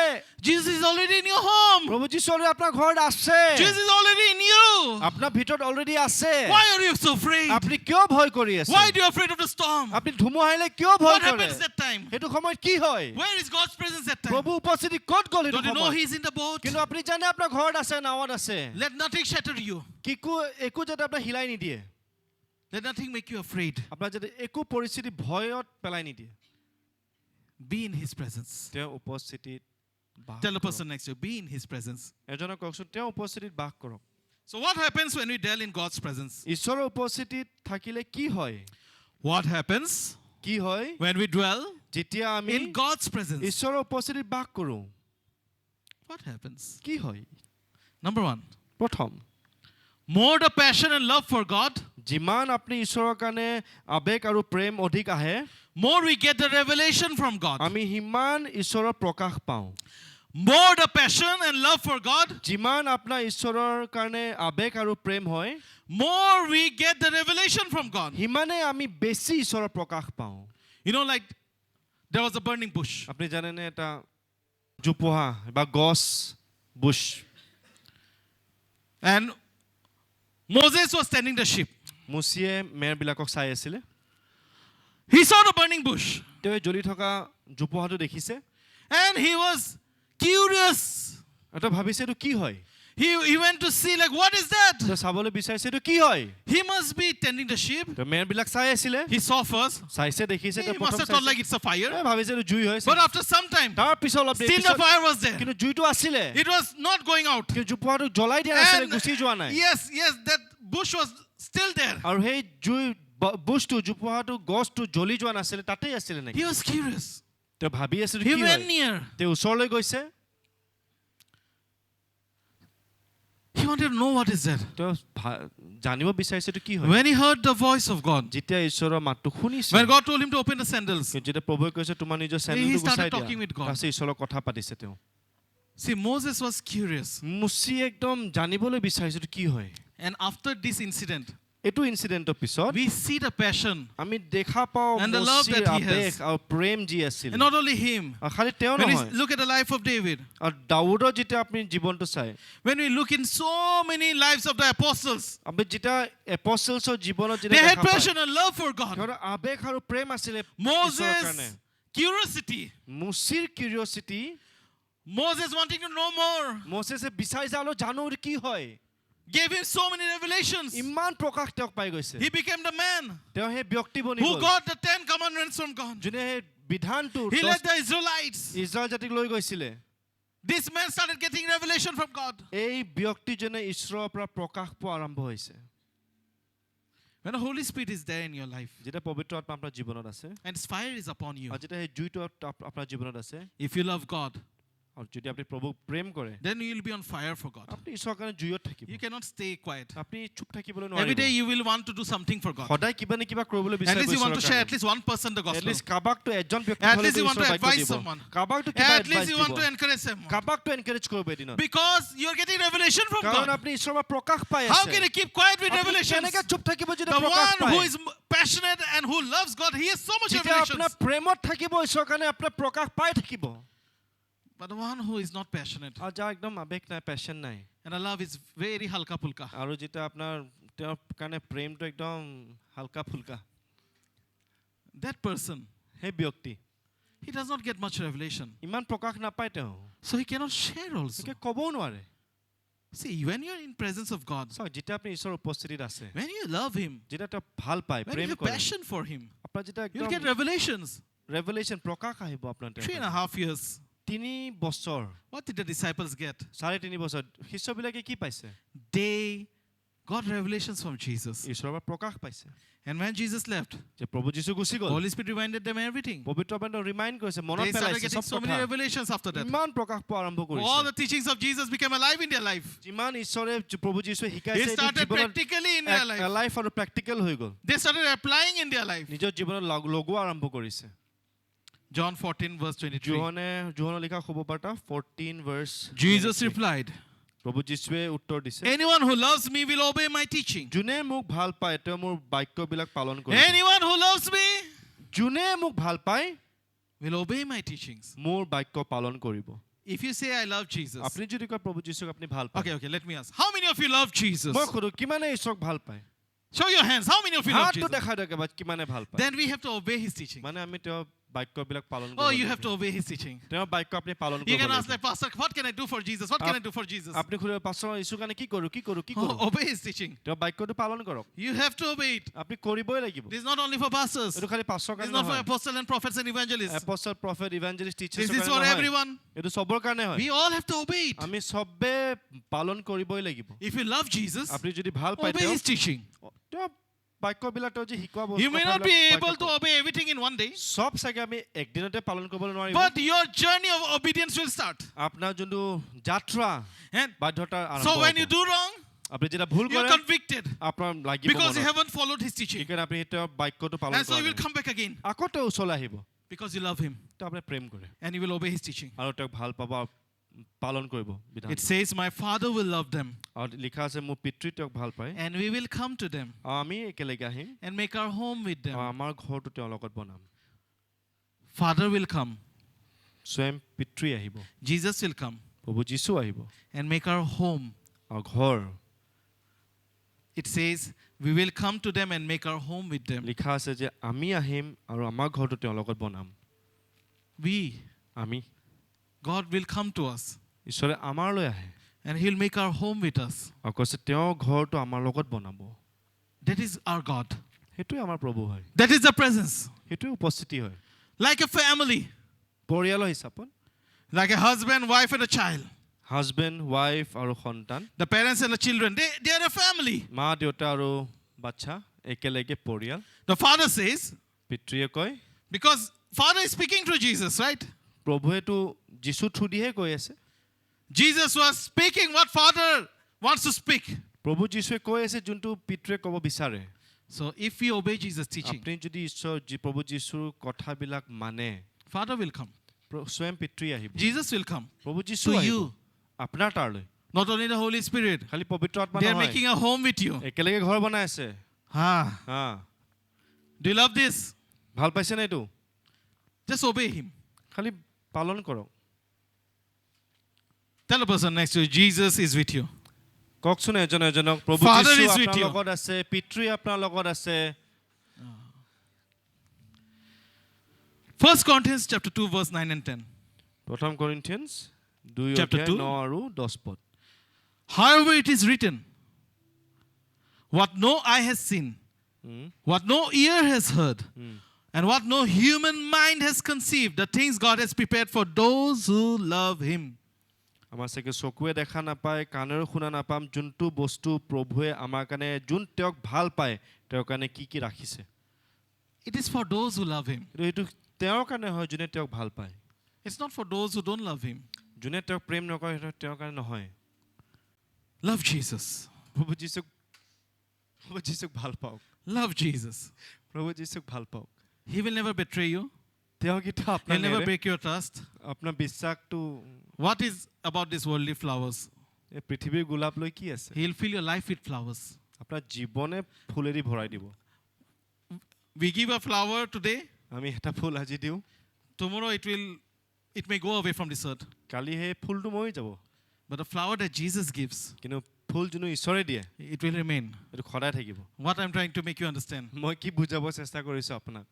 Jesus is already in your home. প্ৰভু যীশু অলৰেডি আপোনাৰ ঘৰত আছে Jesus is already in you. আপোনাৰ ভিতৰত অলৰেডি আছে Why are you so afraid? আপুনি কিয় ভয় কৰি আছে Why do you afraid of the storm? আপুনি ধুমুহা আহিলে কিয় ভয় What কৰে happens that time? সেইটো সময়ত কি হয় Where is God's presence that time? প্ৰভু উপস্থিতি ক'ত গ'ল সেইটো Don't you know সময়ত He's in the boat? কিন্তু আপুনি জানে আপোনাৰ ঘৰত আছে নাৱত আছে Let nothing shatter you. একো যাতে আপোনাক হিলাই নিদিয়ে Let nothing make you afraid. আপোনাৰ যাতে একো পৰিস্থিতি ভয়ত পেলাই নিদিয়ে Be in His presence. তেওঁ উপস্থিতিত বাস Tell the কৰক। person next to you, be in His presence. এজনক কওকচোন তেওঁ উপস্থিতিত বাস কৰক So what happens when we dwell in God's presence? ঈশ্বৰৰ উপস্থিতিত থাকিলে কি হয় What happens কি হয় when we dwell যেতিয়া আমি in God's presence? ঈশ্বৰৰ উপস্থিতিত বাস কৰোঁ What happens? কি হয় Number one, প্ৰথম more the passion and love for God, যিমান আপুনি ঈশ্বৰৰ কাৰণে আবেগ আৰু প্ৰেম অধিক আহে more we get the revelation from God. আমি সিমান ঈশ্বৰৰ প্ৰকাশ পাওঁ More the passion and love for God, যিমান আপোনাৰ ঈশ্বৰৰ কাৰণে আবেগ আৰু প্ৰেম হয় more we get the revelation from God. সিমানে আমি বেছি ঈশ্বৰৰ প্ৰকাশ পাওঁ You know, like there was a burning bush, আপুনি জানেনে এটা জোপোহা বা গছ Bush and Moses was tending the sheep. মুচিয়ে মেৰবিলাকক চাই আছিলে He saw the burning bush, তেওঁ জ্বলি থকা জোপোহাটো দেখিছে and he was curious. এটা ভাবিছে এইটো কি হয় He went to see, like, what is that? তেওঁ চাবলৈ বিচাৰিছে এইটো কি হয় He must be tending the sheep. তেওঁ মেৰবিলাক চাই আছিলে He saw first. চাইছে দেখিছে He তেওঁ must প্ৰথম have thought চাইছে like it's a fire. ভাবিছে এইটো জুই হয় But after some time, তাৰ পিছত অলপ দেৰি still the পিছত fire was there. কিন্তু জুইটো আছিলে It was not going out. কিন্তু জোপোহাটো জ্বলাই দিয়া নাছিলে And গুচি যোৱা নাই yes, that bush was still there. আৰু সেই জুই বুছটো জোপোহাটো গছটো জ্বলি যোৱা নাছিলে তাতেই আছিলে নেকি He was curious. তেওঁ ভাবি আছিল He কি went হয় near. তেওঁ ওচৰলৈ গৈছে He wanted to know what is that. তেওঁ জানিব বিচাৰিছে এইটো কি হয় When he heard the voice of God, যেতিয়া ঈশ্বৰৰ মাতটো শুনিছে when God told him to open the sandals, যেতিয়া প্ৰভুৱে কৈছে তোমাৰ নিজৰ he চেণ্ডেলটো started গুচাই talking with দিয়া God. তাৰপিছত ঈশ্বৰৰ কথা পাতিছে তেওঁ see, Moses was curious. মুচি একদম জানিবলৈ বিচাৰিছে এইটো কি হয় And after this incident, এইটো ইনচিডেণ্টৰ পিছত we see the passion. আমি দেখা পাওঁ And the love মুচিৰ that he আবেগ has. আৰু প্ৰেম যি আছিল And not only him, আৰু খালি তেওঁ when we নহয় look at the life of David, আৰু দাউদৰ যেতিয়া আপুনি জীৱনটো চাই when we look in so many lives of the apostles, আপুনি যেতিয়া এপষ্টলছৰ জীৱনত they যেতিয়া had দেখা পায় passion and love for God. সিহঁতৰ আবেগ আৰু প্ৰেম আছিলে ঈশ্বৰৰ Moses, কাৰণে curiosity. মুচিৰ curiosity Moses wanting to know more. মচেছে বিচাৰি যাওঁ জানো কি হয় Gave him so many revelations. ইমান প্ৰকাশ তেওঁক পাই গৈছে He became the man তেওঁ সেই ব্যক্তি বনি who গ'ল got the 10 commandments from God. যোনে সেই বিধানটো He led the Israelites. Israel জাতিক লৈ গৈছিলে This man started getting revelation from God. এই ব্যক্তিজনে ঈশ্বৰৰ পৰা প্ৰকাশ পোৱা আৰম্ভ হৈছে When the Holy Spirit is there in your life যেতিয়া পবিত্ৰ আত্মা আপোনাৰ জীৱনত আছে and His fire is upon you, আৰু যেতিয়া সেই জুইটো আপোনাৰ জীৱনত আছে if you love God, আৰু যদি আপুনি প্ৰভুক প্ৰেম কৰে then you will be on fire for God. আপুনি ঈশ্বৰৰ কাৰণে জুইত থাকিব You cannot stay quiet. আপুনি চুপ থাকিবলৈ Every day নোৱাৰিব you will want to do something for God. সদায় কিবা নে কিবা কৰিবলৈ At বিচাৰিব least you want to ঈশ্বৰৰ share at কাৰণে least one person the gospel. At least কাবাকটো এজন ব্যক্তি At হ'লেতো least you want to ঈশ্বৰৰ বাক্য advise দিব someone. কাবাকটো কিবা At least advice you want to দিব encourage someone. কাবাকটো এনকাৰেজ কৰিব এদিনত Because you are getting revelation from কাৰণ God. আপুনি ঈশ্বৰৰ পৰা প্ৰকাশ পাই How আছে can you keep quiet with আপুনি revelations? কেনেকৈ চুপ থাকিব যদি The প্ৰকাশ one who পায় is passionate and who loves God, he has so much যেতিয়া আপোনাৰ revelations. প্ৰেমত থাকিব ঈশ্বৰৰ কাৰণে আপোনাৰ প্ৰকাশ পাই থাকিব But the one who is not passionate আৰু যাৰ একদম আবেগ নাই পেশ্যন নাই and the love is very halka pulka, আৰু যেতিয়া আপোনাৰ তেওঁৰ কাৰণে প্ৰেমটো একদম হালকা ফুলকা that person, সেই ব্যক্তি he does not get much revelation. ইমান প্ৰকাশ নাপায় তেওঁ So he cannot share also. গতিকে ক'বও নোৱাৰে See, when you're in presence of God, চাওক যেতিয়া আপুনি ঈশ্বৰৰ উপস্থিতিত আছে when you love Him, যেতিয়া তেওঁ ভাল পায় when you প্ৰেম have কৰে passion for Him, আপোনাৰ যেতিয়া you'll get একদম revelations. ৰেভেলেশ্যন প্ৰকাশ আহিব আপোনাৰ 3.5 years. 3 বছৰ What did the disciples get? 3.5 বছৰ শিষ্যবিলাকে কি পাইছে They got revelations from Jesus. ঈশ্বৰৰ পৰা প্ৰকাশ পাইছে And when Jesus left, যে প্ৰভু যীশু গুচি গ'ল Holy Spirit reminded them everything. পবিত্ৰ আত্মাই ৰিমাইণ্ড কৰিছে মনত They started পেলাইছে getting চব so many কথা revelations after that. ইমান প্ৰকাশ পোৱা আৰম্ভ All কৰিছে the teachings of Jesus became alive in their life. যিমান ঈশ্বৰে প্ৰভু যীশুৱে They শিকাইছে এইটো started জীৱনত practically in their life. Life আৰু প্ৰেক্টিকেল হৈ গ'ল They started applying in their life. নিজৰ জীৱনত লগোৱা আৰম্ভ কৰিছে John 14 verse 23. জোহনৰ লিখা শুভবাৰ্তা 14 verse Jesus 23 replied, প্ৰভু যীশুৱে উত্তৰ দিছে anyone who loves me will obey my teaching. যোনে মোক ভাল পায় তেওঁ মোৰ বাক্যবিলাক পালন কৰিব Anyone who loves me যোনে মোক ভাল পায় will obey my teachings. মোৰ বাক্য পালন কৰিব If you say I love Jesus. আপুনি যদি কয় প্ৰভু যীশুক আপুনি ভাল পায় Okay, let me ask. How many of you love Jesus? মই সুধো কিমানে ঈশ্বৰক ভাল পায় Show your hands. How many of you love হাতটো Jesus? দেখাই দিয়ক এবাৰ কিমানে ভাল পায় Then we have to obey His teaching. মানে আমি তেওঁৰ বাক্যবিলাক পালন Oh, you কৰিব have to obey His teaching. তেওঁৰ বাক্য আপুনি পালন You কৰিব can ask লাগিব like, Pastor, what can I do for Jesus? What can I do for Jesus? আপুনি সুধিব পাছৰ ঈশ্বৰৰ কাৰণে কি কৰো Oh, obey His teaching. তেওঁৰ বাক্যটো পালন কৰক You have to obey it. আপুনি কৰিবই লাগিব This is not only for pastors. এইটো খালি পাছৰ This is কাৰণে not for নহয় apostles and prophets and evangelists. Apostle prophet evangelist This টিচাৰ্ছৰ is for কাৰণে নহয় everyone. এইটো চবৰ কাৰণে হয় We all have to obey it. আমি চবে পালন কৰিবই লাগিব If you love Jesus, আপুনি যদি ভাল পায় obey His teaching. তেওঁ বাক্যবিলাক তেওঁ যে শিকোৱা You may not be able কথাবিলাক to obey everything in one day, সব চাগে আমি একদিনতে পালন কৰিবলৈ নোৱাৰিব but your journey of obedience will start. আপোনাৰ যোনটো যাত্ৰা And বাধ্যতাৰ আৰম্ভ so when হ'ব। you do wrong, আপুনি যেতিয়া ভুল you're কৰে convicted আপোনাৰ লাগিব because you মনত। haven't followed His teaching. সেইকাৰণে আপুনি তেওঁৰ বাক্যটো পালন And so কৰা you will নাই। come back again আকৌ তেওঁ ওচৰলৈ আহিব because you love Him তেওঁ আপুনি প্ৰেম কৰে and you will obey His teaching. আৰু তেওঁক ভাল পাব আৰু পালন কৰিব বিধান It says, my Father will love them আৰু লিখা আছে মোৰ পিতৃ তেওঁক ভাল পায় and we will come to them আৰু আমি একেলগে আহিম and make our home with আৰু them. আমাৰ ঘৰটো তেওঁৰ লগত বনাম Father will come, স্বয়ং পিতৃ আহিব Jesus will come প্ৰভু যীশু আহিব and make our home. আৰু ঘৰ It says, we will come to them and make our home with them. লিখা আছে যে আমি আহিম আৰু আমাৰ ঘৰটো তেওঁৰ লগত বনাম We, আমি God will come to us ঈশ্বৰে আমাৰলৈ আহে and He'll make our home with us. আৰু কৈছে তেওঁৰ ঘৰটো আমাৰ লগত বনাব That is our God. সেইটোৱে আমাৰ প্ৰভু হয় That is the presence. সেইটোৱে উপস্থিতি হয় Like a family, পৰিয়ালৰ হিচাপত like a husband, wife, and a child. Husband wife আৰু সন্তান The parents and the children, they are a family. মা দেউতা আৰু বাচ্চা একেলগে পৰিয়াল The father says, পিতৃয়ে কয় because Father is speaking to Jesus, right? প্ৰভুৱেতো যীশু থ্ৰুদিহে কৈ আছে Jesus was speaking what Father wants to speak. প্ৰভু যীশুৱে কৈ আছে যোনটো পিতৃয়ে ক'ব বিচাৰে So if we obey Jesus' teaching, আপুনি যদি প্ৰভু যীশুৰ কথাবিলাক মানে Father will come. স্বয়ং পিতৃ আহিব Jesus will come. প্ৰভু যীশু To আহিব you. আপোনাৰ তাৰলৈ Not only the Holy Spirit. খালি পবিত্ৰ আত্মা They are নহয় making a home with you. একেলগে ঘৰ বনাই আছে Ah, হা do you love this? ভাল পাইছে নে এইটো Just obey Him. খালি পালন কৰক Tell the person next to you, Jesus is with you. কওকচোন এজনক প্ৰভু Father যীশু is with আপোনাৰ you. লগত আছে পিতৃ আপোনাৰ লগত আছে 1 Corinthians chapter 2, verse 9 and 10. প্ৰথম কৰিন্থিয়ানছ 2 Chapter 2. 9 আৰু 10 পদ However, it is written, what no eye has seen, what no ear has heard, and what no human mind has conceived, the things God has prepared for those who love Him. আমাৰ চাগে চকুৱে দেখা নাপায় কাণেৰে শুনা নাপাম যোনটো বস্তু প্ৰভুৱে আমাৰ কাৰণে যোন তেওঁক ভাল পায় তেওঁৰ কাৰণে কি কি ৰাখিছে It is for those who love Him. এইটো তেওঁৰ কাৰণে হয় যোনে তেওঁক ভাল পায় It's not for those who don't love Him. যোনে তেওঁক প্ৰেম নকৰে সেইটো তেওঁৰ কাৰণে নহয় Love Jesus. প্ৰভু যীশুক ভাল পাওক Love Jesus. প্ৰভু যীশুক ভাল পাওক He will never betray you. তেওঁ কিন্তু আপোনাৰ He'll never নেৰে। break your trust. আপোনাৰ বিশ্বাসটো What is about these worldly flowers? এই পৃথিৱীৰ গোলাপ লৈ কি আছে He'll fill your life with flowers. আপোনাৰ জীৱনে ফুলেদি ভৰাই দিব We give a flower today. আমি এটা ফুল আজি দিওঁ Tomorrow it may go away from this earth. কালি সেই ফুলটো মৰি যাব But the flower that Jesus gives, কিন্তু ফুল যোনো ঈশ্বৰে দিয়ে it will remain. এইটো সদায় থাকিব What I'm trying to make you understand, মই কি বুজাব চেষ্টা কৰিছো আপোনাক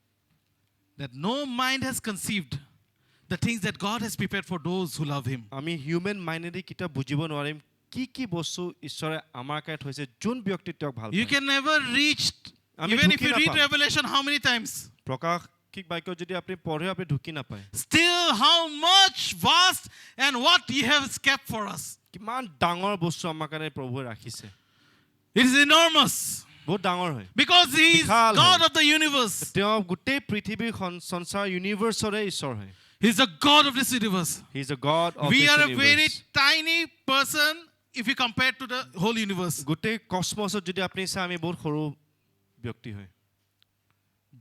that no mind has conceived the things that God has prepared for those who love Him. আমি হিউমেন মাইণ্ডেদি কিটা বুজিব নোৱাৰিম কি বস্তু ঈশ্বৰে আমাৰ কাৰণে থৈছে যোন ব্যক্তি তেওঁক ভাল You পায় can never reach, আমি even if ঢুকি you read নাপাম। Revelation how many times? প্ৰকাশিক বাক্য যদি আপুনি পঢ়ে আপুনি ঢুকি নাপায় Still how much vast and what He has kept for us. কিমান ডাঙৰ বস্তু আমাৰ কাৰণে প্ৰভুৱে ৰাখিছে It is enormous. বহুত ডাঙৰ হয় Because He is বিশাল হয়। God of the universe. তেওঁ গোটেই পৃথিৱীৰ সংসাৰ ইউনিভাৰ্ছৰে ঈশ্বৰ হয় He is the God of this universe. He is a god of We this are a very universe tiny person if we compare to the whole universe. গোটেই কসমছত যদি আপুনি চাই আমি বহুত সৰু ব্যক্তি হয়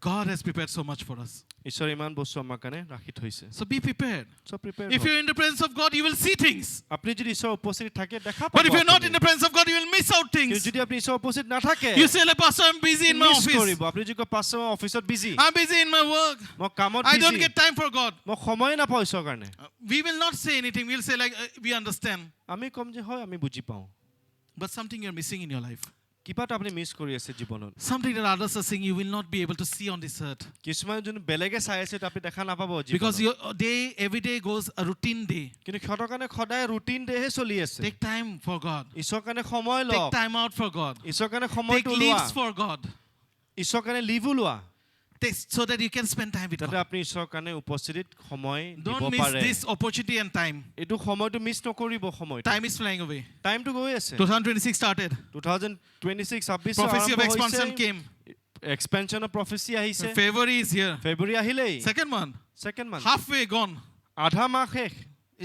God has prepared so much for us. ঈশ্বৰে ইমান বস্তু আমাৰ কাৰণে ৰাখি থৈছে So be prepared. সব prepare If you're in the presence of God, you will see things. আপুনি যদি ঈশ্বৰৰ উপস্থিতি থাকে দেখা But if পাব you're not in the presence of God, you will miss out কিন্তু things. যদি আপুনি ঈশ্বৰৰ উপস্থিতি নাথাকে You say, like, Pastor, I'm busy in my miss office. কৰিব আপুনি যদি কয় পাছত অফিচত busy I'm busy in my work. মই কামত I don't busy get time for God. মই সময় নাপাওঁ ঈশ্বৰৰ কাৰণে We will not say anything. We'll say, like, we understand. আমি কম যে হয় আমি বুজি পাওঁ But something you're missing in your life. কিবা এটা আপুনি মিছ কৰি আছে জীৱনত Something that others are seeing, you will not be able to see on this earth. কিছুমান যোন বেলেগে চাই আছে সেইটো আপুনি দেখা নাপাব Because জীৱনত। your day, every day goes a routine day. কিন্তু সিহঁতৰ কাৰণে সদায় ৰুটিন দেহে চলি আছে Take time for God. ঈশ্বৰৰ কাৰণে সময় Take লওক time out for God. ঈশ্বৰৰ কাৰণে Take সময়টো লোৱা leaves for God. ঈশ্বৰৰ কাৰণে লিভো লোৱা So that you can spend time with যাতে God. আপুনি ঈশ্বৰৰ কাৰণে উপস্থিতিত সময় দিব Don't miss পাৰে this opportunity and time. এইটো সময়টো মিছ নকৰিব সময়টো Time is flying away. টাইমটো গৈ আছে 2026 started. 2026 26 Prophecy of expansion came. এক্সপেনশনৰ প্ৰফেসি আহিছে February is here. ফেব্ৰুৱাৰী আহিলেই Second month. Second month Halfway gone. আধা মাহ শেষ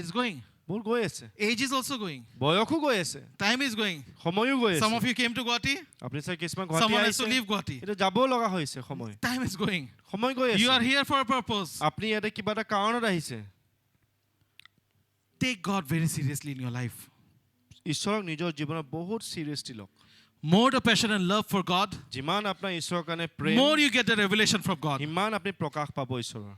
It's going. বহুত গৈ আছে Age is also going. বয়সো গৈ আছে Time is going. সময়ো গৈ Some আছে of you came to Guwahati. আপুনি চাই কিছুমান গুৱাহাটী Someone has to আহিছে leave Guwahati. এটা যাব লগা হৈছে সময় Time is going. সময় গৈ You are আছে here for a purpose. আপুনি ইয়াতে কিবা এটা কাৰণত আহিছে Take God very seriously in your life. ঈশ্বৰক নিজৰ জীৱনত বহুত সিৰিয়াসলি লওক More the passion and love for God, যিমান আপোনাৰ ঈশ্বৰৰ কাৰণে প্ৰেম more you get the revelation from God. ইমান আপুনি প্ৰকাশ পাব ঈশ্বৰৰ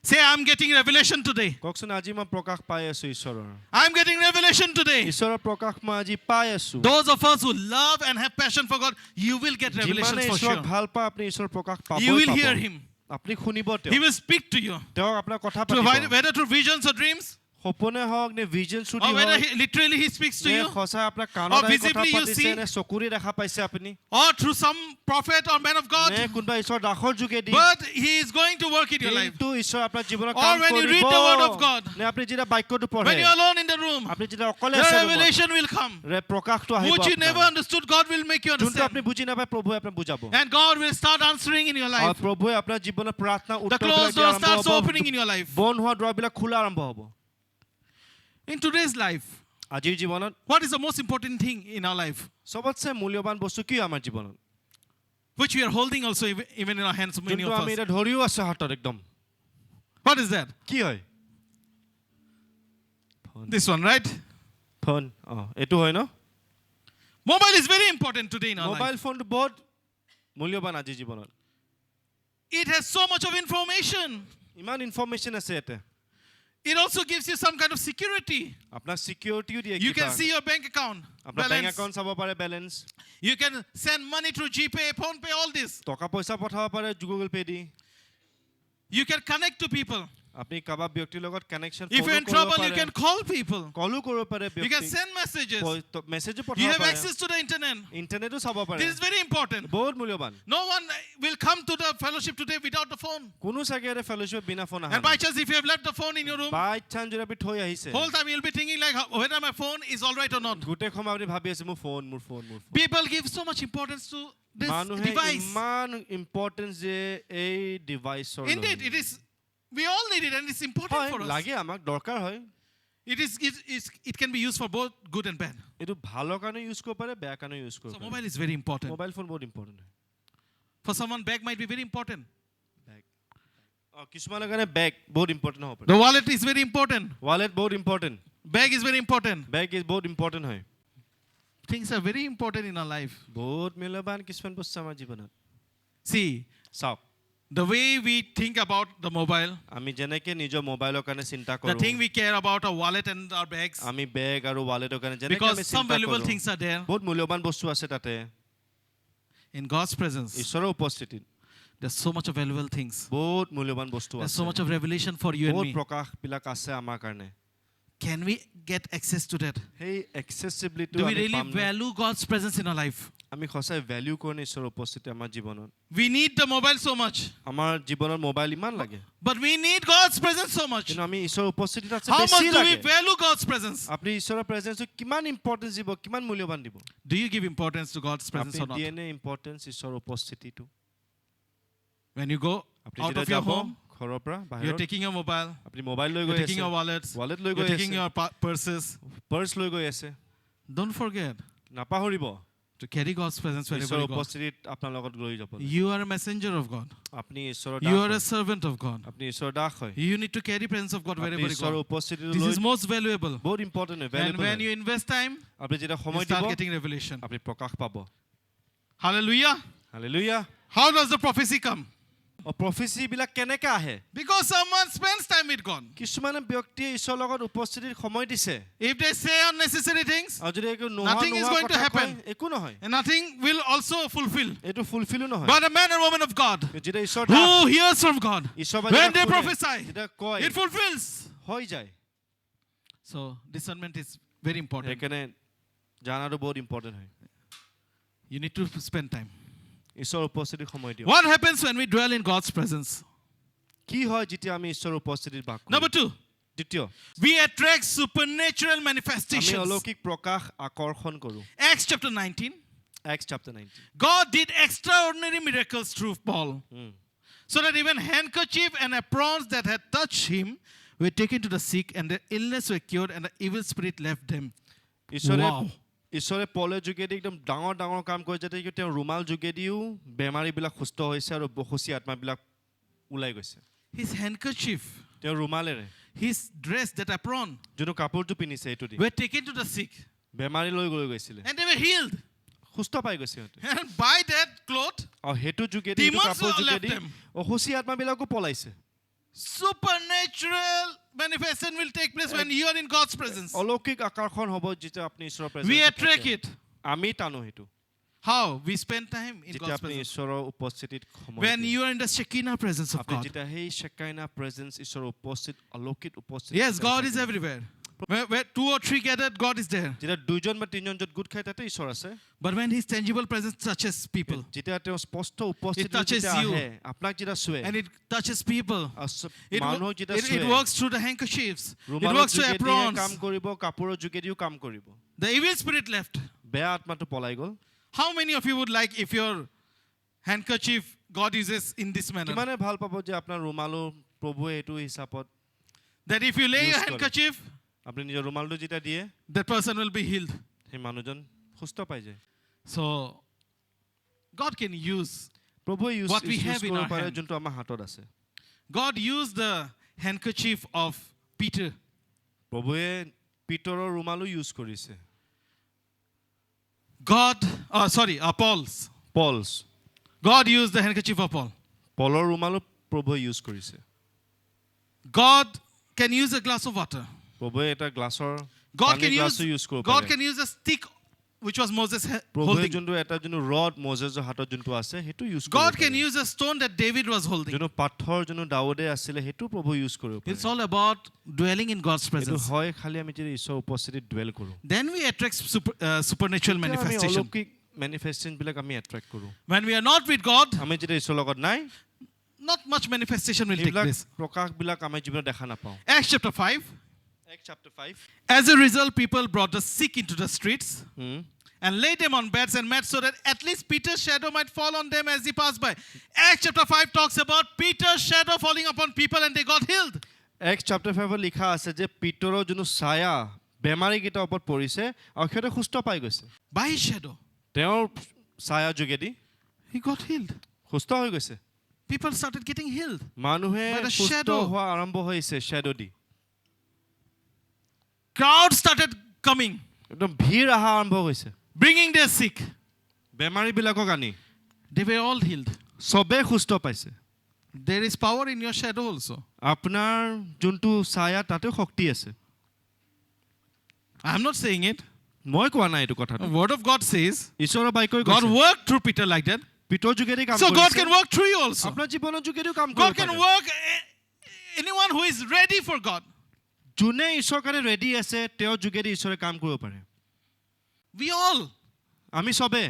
Say, I'm getting revelation today. কওকচোন আজি মই প্ৰকাশ পাই আছো ঈশ্বৰৰ I'm getting revelation today. ঈশ্বৰৰ প্ৰকাশ মই আজি পাই আছো Those of us who love and have passion for God, you will get revelation যিমানে for ঈশ্বৰক sure. ভাল পায় আপুনি ঈশ্বৰৰ প্ৰকাশ You will পাবই hear পাব Him. আপুনি শুনিব He তেওঁ will speak to you. তেওঁ আপোনাৰ কথা To পাতিব whether through visions or dreams, সপোনে হওক নে ভিজন শুটি or whether হওক literally He speaks to নে you, সঁচা আপোনাৰ or কাণত আহি কথা visibly you পাতিছে see, নে চকুৰে দেখা পাইছে আপুনি or through some prophet or man of God. নে কোনোবা ঈশ্বৰ দাসৰ যোগেদি But He is going to work in your life. কিন্তু ঈশ্বৰ আপোনাৰ জীৱনত Or কাম when you read কৰিব the word of God. নে আপুনি যেতিয়া বাক্যটো পঢ়ে When you are alone in the room, আপুনি যেতিয়া অকলে the আছে ৰুমত, revelation will come. প্ৰকাশটো আহিব Which you never আপোনাৰ। understood, God will make you যোনটো আপুনি understand. বুজি নাপায় প্ৰভুৱে আপোনাক বুজাব And God will start answering in your আৰু life. প্ৰভুৱে আপোনাৰ জীৱনৰ প্ৰাৰ্থনা The উত্তৰবিলাক closed দিয়া door আৰম্ভ starts হ'ব। opening in your life. বন্ধ হোৱা দুৱাৰবিলাক খোলা আৰম্ভ হ'ব In today's life, আজিৰ জীৱনত what is the most important thing in our life? চবতছে মূল্যৱান বস্তু কি আমাৰ জীৱনত Which we are holding also even in our hands, many যোনটো of আমি us. এতিয়া ধৰিও আছো হাতত একদম What is that? কি হয় This one, right? ফোন এইটো হয় ন Mobile is very important today in our mobile life. ফোনটো বহুত মূল্যৱান আজিৰ জীৱনত It has so much of information. ইমান ইনফৰমেশ্যন আছে ইয়াতে It also gives you some kind of security. আপোনাক সিকিউৰিটিও দিয়ে You can see your bank account, আপোনাৰ বেংক balance. একাউণ্ট চাব পাৰে balance You can send money through GPay, PhonePe, all this. টকা পইচা পঠাব পাৰে Google pay the You can connect to people. আপুনি কাৰোবাৰ ব্যক্তিৰ লগত connection If you're in trouble, you can call people. কলো কৰিব পাৰে You can ব্যক্তি send messages. মেছেজো You পঠাব have পাৰে access to the internet. ইন্টাৰনেটো চাব পাৰে This is very important. বহুত মূল্যৱান No one will come to the fellowship today without the phone. কোনো চাগে ফেলোশ্বিপ বিনা phone And by chance, if you have left the phone in your room, by chance যদি আপুনি থৈ আহিছে whole time you'll be thinking like whether my phone is all right or not. গোটেই সময় আপুনি ভাবি আছে মোৰ phone People give so much importance to this মানুহে device. ইমান ইম্পৰ্টেন্স যে এই ডিভাইচৰ Indeed, it is. We all need it, and it's important for us. লাগে আমাক দৰকাৰ হয় It can be used for both good and bad. এইটো ভালৰ কাৰণে ইউজ কৰিব পাৰে বেয়া কাৰণে ইউজ কৰিব So পাৰে mobile is very important. Mobile phone বহুত ইম্পৰ্টেণ্ট হয় For someone, bag might be very important. কিছুমানৰ কাৰণে বেগ বহুত ইম্পৰ্টেণ্ট হ'ব পাৰে The wallet is very important. Wallet বহুত important Bag is very important. Bag is বহুত ইম্পৰ্টেণ্ট হয় Things are very important in our life. বহুত মূল্যৱান কিছুমান বস্তু আমাৰ জীৱনত See, চাওক the way we think about the mobile, আমি যেনেকে নিজৰ মোবাইলৰ কাৰণে চিন্তা the কৰোঁ thing we care about our wallet and our bags, আমি বেগ আৰু ৱালেটৰ কাৰণে যেনেকে because আমি some চিন্তা valuable কৰোঁ things are there. বহুত মূল্যৱান বস্তু আছে তাতে In God's presence, ঈশ্বৰৰ উপস্থিতিত there's so much of valuable things. বহুত মূল্যৱান বস্তু There's আছে so much of revelation for you and বহুত me. প্ৰকাশবিলাক আছে আমাৰ কাৰণে Can we get access to that? সেই এক্সেসিবিলিটি Do we আমি really পাম নে? value God's presence in our life? আমি সঁচাই ভ্যালু কৰোঁ নে ঈশ্বৰৰ উপস্থিতি আমাৰ জীৱনত We need the mobile so much. আমাৰ জীৱনত মোবাইল ইমান লাগে But we need God's presence so much. কিন্তু আমি ঈশ্বৰৰ উপস্থিতি তাত How much বেছি do we লাগে value God's presence? আপুনি ঈশ্বৰৰ প্ৰেজেন্সক কিমান ইম্পৰ্টেন্স দিব কিমান মূল্যৱান দিব Do you give importance to God's presence আপুনি or not? দিয়ে নে ইম্পৰ্টেন্স ঈশ্বৰৰ উপস্থিতিটো When you go আপুনি out যেতিয়া of your যাব home, ঘৰৰ পৰা you're বাহিৰত taking your mobile, আপুনি মোবাইল লৈ you're গৈ taking আছে your wallets, wallet লৈ you're গৈ taking আছে your purses. পাৰ্স লৈ গৈ আছে Don't forget নাপাহৰিব to carry God's presence wherever ঈশ্বৰৰ you go. উপস্থিতিত আপোনাৰ লগত লৈ যাব You are a messenger of God. আপুনি ঈশ্বৰৰ You দাস are a হয়। servant of God. আপুনি ঈশ্বৰৰ দাস হয় You need to carry presence of God আপুনি wherever you ঈশ্বৰৰ go. উপস্থিতিটো This লৈ is most valuable. বহুত ইম্পৰ্টেন্ট হয় And valuable when you invest time, আপুনি যেতিয়া you সময় start দিব getting revelation. আপুনি প্ৰকাশ পাব Hallelujah. Hallelujah How does the prophecy come? প্ৰফেসি বিলাক কেনেকৈ আহে Because someone spends time with God. কিছুমানে ব্যক্তিয়ে ঈশ্বৰৰ লগত উপস্থিতিৰ সময় দিছে If they say unnecessary things, আৰু যদি একো নোহোৱা Nothing is নোহোৱা going to কথা happen. কয়, একো নহয় and nothing will also fulfill. এইটো ফুলফিলো নহয় But a man and woman of God যেতিয়া ঈশ্বৰ who hears from God, ঈশ্বৰ when they prophesy, যেতিয়া কয় it fulfills. হৈ যায় So discernment is very important. সেইকাৰণে জানাটো বহুত ইম্পৰ্টেণ্ট হয় You need to spend time. ঈশ্বৰৰ উপস্থিতিৰ সময় দিয়ক What happens when we dwell in God's presence? কি হয় যেতিয়া আমি ঈশ্বৰৰ উপস্থিতিত বাস কৰোঁ Number 2, দ্বিতীয় we attract supernatural আমি manifestations. অলৌকিক প্ৰকাশ আকৰ্ষণ কৰোঁ Acts chapter 19. Acts chapter 19 God did extraordinary miracles through Paul, so that even handkerchief and aprons that had touched him were taken to the sick, and their illness were cured, and the evil spirit left them. ঈশ্বৰে Wow. ঈশ্বৰে পলৰ যোগেদি একদম ডাঙৰ ডাঙৰ কাম কৰে যাতে কি তেওঁ ৰুমাল যোগেদিও বেমাৰীবিলাক সুস্থ হৈছে আৰু বখচি আত্মাবিলাক ওলাই গৈছে His handkerchief, তেওঁ ৰুমালেৰে his dress, that apron, যোনটো কাপোৰটো পিন্ধিছে এইটো দি were taken to the sick, বেমাৰী লৈ গৈ গৈছিলে and they were healed. সুস্থ পাই গৈছে সিহঁতে And by that cloth, আৰু সেইটো যোগেদি এইটো Demons কাপোৰ left যোগেদি them. অসুচী আত্মাবিলাকো পলাইছে supernatural manifestation will take place when you are in God's presence. অলৌকিক আকৰ্ষণ হ'ব যেতিয়া আপুনি ঈশ্বৰৰ We প্ৰেজেন্সত attract থাকে। it. আমি টানো সেইটো How? We spend time in যেতিয়া God's আপুনি presence. ঈশ্বৰৰ উপস্থিতিত সময় When দিয়ে। you are in the Shekinah presence of আপুনি God. যেতিয়া সেই শেকাইনা প্ৰেজেন্স ঈশ্বৰৰ উপস্থিত অলৌকিক উপস্থিত Yes, God is everywhere. Where 2 or 3 gathered, God is there. যেতিয়া দুইজন বা তিনিজন য'ত গোট খাই তাতে ঈশ্বৰ আছে But when His tangible presence touches people, যেতিয়া তেওঁ স্পষ্ট উপস্থিতি touches যেতিয়া you. আহে আপোনাক যেতিয়া চুৱে and it touches people, it, মানুহক যেতিয়া it চুৱে works through the handkerchiefs, it ৰুমালৰ works through যোগেদিয়ে aprons. কাম কৰিব কাপোৰৰ যোগেদিও কাম কৰিব The evil spirit left. বেয়া আত্মাটো পলাই গ'ল How many of you would like if your handkerchief God uses in this manner? কিমানে ভাল পাব যে আপোনাৰ ৰুমালো প্ৰভুৱে এইটো হিচাপত That if you lay Use your কৰে। handkerchief, আপুনি নিজৰ ৰুমালটো যেতিয়া দিয়ে that person will be healed. সেই মানুহজন সুস্থ পাই যায় So, God can use. প্ৰভুৱে use What we have in কৰিব our পাৰে hand. যোনটো আমাৰ হাতত আছে God used the handkerchief of Peter. প্ৰভুৱে পিতৰৰ ৰুমালো ইউজ কৰিছে Paul's. Paul's God used the handkerchief of Paul. পলৰ ৰুমালো প্ৰভুৱে ইউজ কৰিছে God can use a glass of water. প্ৰভুৱে এটা গ্লাছৰ God পানীৰ can গ্লাছো use. ইউজ কৰিব God পাৰে can use a stick, which was Moses প্ৰভুৱে holding. যোনটো এটা যোনটো ৰড মজেছৰ হাতত যোনটো আছে সেইটো ইউজ কৰিব God can পাৰে use a stone that David was holding. যোনটো পাথৰ যোনটো দাউদে আছিলে সেইটো প্ৰভু ইউজ কৰিব It's পাৰে all about dwelling in God's এইটো presence. হয় খালি আমি যদি ঈশ্বৰৰ উপস্থিতিত ডুৱেল কৰোঁ Then we attract supernatural তেতিয়া আমি manifestation. অলৌকিক মেনিফেষ্টেশ্যন বিলাক আমি এট্ৰেক্ট কৰোঁ When we are not with God, আমি যদি ঈশ্বৰৰ লগত নাই not much manifestation will take এইবিলাক place. প্ৰকাশবিলাক আমাৰ জীৱনত দেখা নাপাওঁ Acts chapter 5. Acts chapter 5 As a result, people brought the sick into the streets and laid them on beds and mats so that at least Peter's shadow might fall on them as he passed by. Acts chapter 5 talks about Peter's shadow falling upon people and they got healed. Acts chapter 5 লিখা আছে যে পিতৰৰ যোনটো ছায়া বেমাৰীকেইটাৰ ওপৰত পৰিছে আৰু সিহঁতে সুস্থ পাই গৈছে By his shadow, তেওঁৰ ছায়া যোগেদি he got healed. সুস্থ হৈ গৈছে People started getting healed. মানুহে By the সুস্থ shadow. হোৱা আৰম্ভ হৈছে শ্বেডো দি Crowds started coming, একদম ভিৰ অহা আৰম্ভ হৈছে bringing their sick. বেমাৰীবিলাকক আনি They were all healed. চবে সুস্থ পাইছে There is power in your shadow also. আপোনাৰ যোনটো ছায়া তাতেও শক্তি আছে I am not saying it. মই কোৱা নাই এইটো কথাটো The word of God says ঈশ্বৰৰ বাক্যই God কৈছে worked through Peter like that. Peter যোগেদি কাম So God কৰিছে can work through you also. আপোনাৰ জীৱনৰ যোগেদিও কাম God কৰিব can পাৰে work anyone who is ready for God. যোনে ঈশ্বৰৰ কাৰণে ৰেডি আছে তেওঁৰ যোগেদি ঈশ্বৰে কাম কৰিব পাৰে We all আমি সবে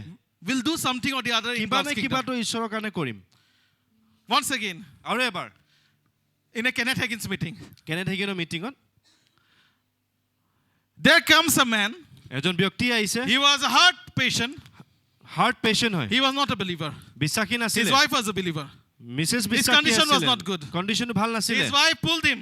will do something or the other in কিবা God's নে kingdom. কিবাটো ঈশ্বৰৰ কাৰণে কৰিম Once again, আৰু এবাৰ in a Kenneth Hagin's meeting, কেনে থাকিনো মিটিঙত there comes a man. এজন ব্যক্তি আহিছে He was a heart patient. Heart patient হয় He was not a believer. বিশ্বাসী His নাছিলে wife was a believer. Mrs His বিশ্বাসী condition was আছিল not good. কন্ডিশন ভাল নাছিলে His wife pulled him.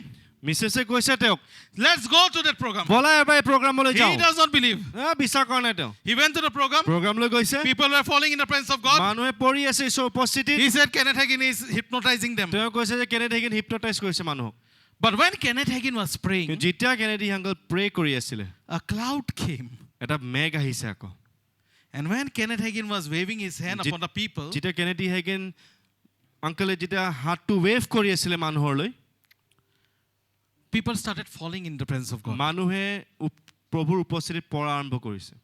মিসেসে কৈছে তেওঁক Let's go to that program. বলা এবাৰ এই প্ৰগ্ৰামলৈ যাওঁ He does not believe. বিশ্বাস কৰা নাই তেওঁ He went to the program. প্ৰগ্ৰামলৈ গৈছে People were falling in the presence of God. মানুহে পৰি আছে ঈশ্বৰৰ উপস্থিতিত He said Kenneth Hagin is hypnotizing them. তেওঁ কৈছে যে কেনেডি হেগিন হিপনোটাইজ কৰিছে মানুহক But when Kenneth Hagin was praying, যেতিয়া কেনেডি হাংগল প্ৰে কৰি আছিলে a cloud came. এটা মেঘ আহিছে আকৌ And when Kenneth Hagin was waving his hand upon the people, যেতিয়া কেনেডি হেগিন আংকলে যেতিয়া হাতটো ৱেভ কৰি আছিলে মানুহলৈ people started falling in the presence of God. মানুহে প্ৰভুৰ উপস্থিতিত পৰা আৰম্ভ কৰিছে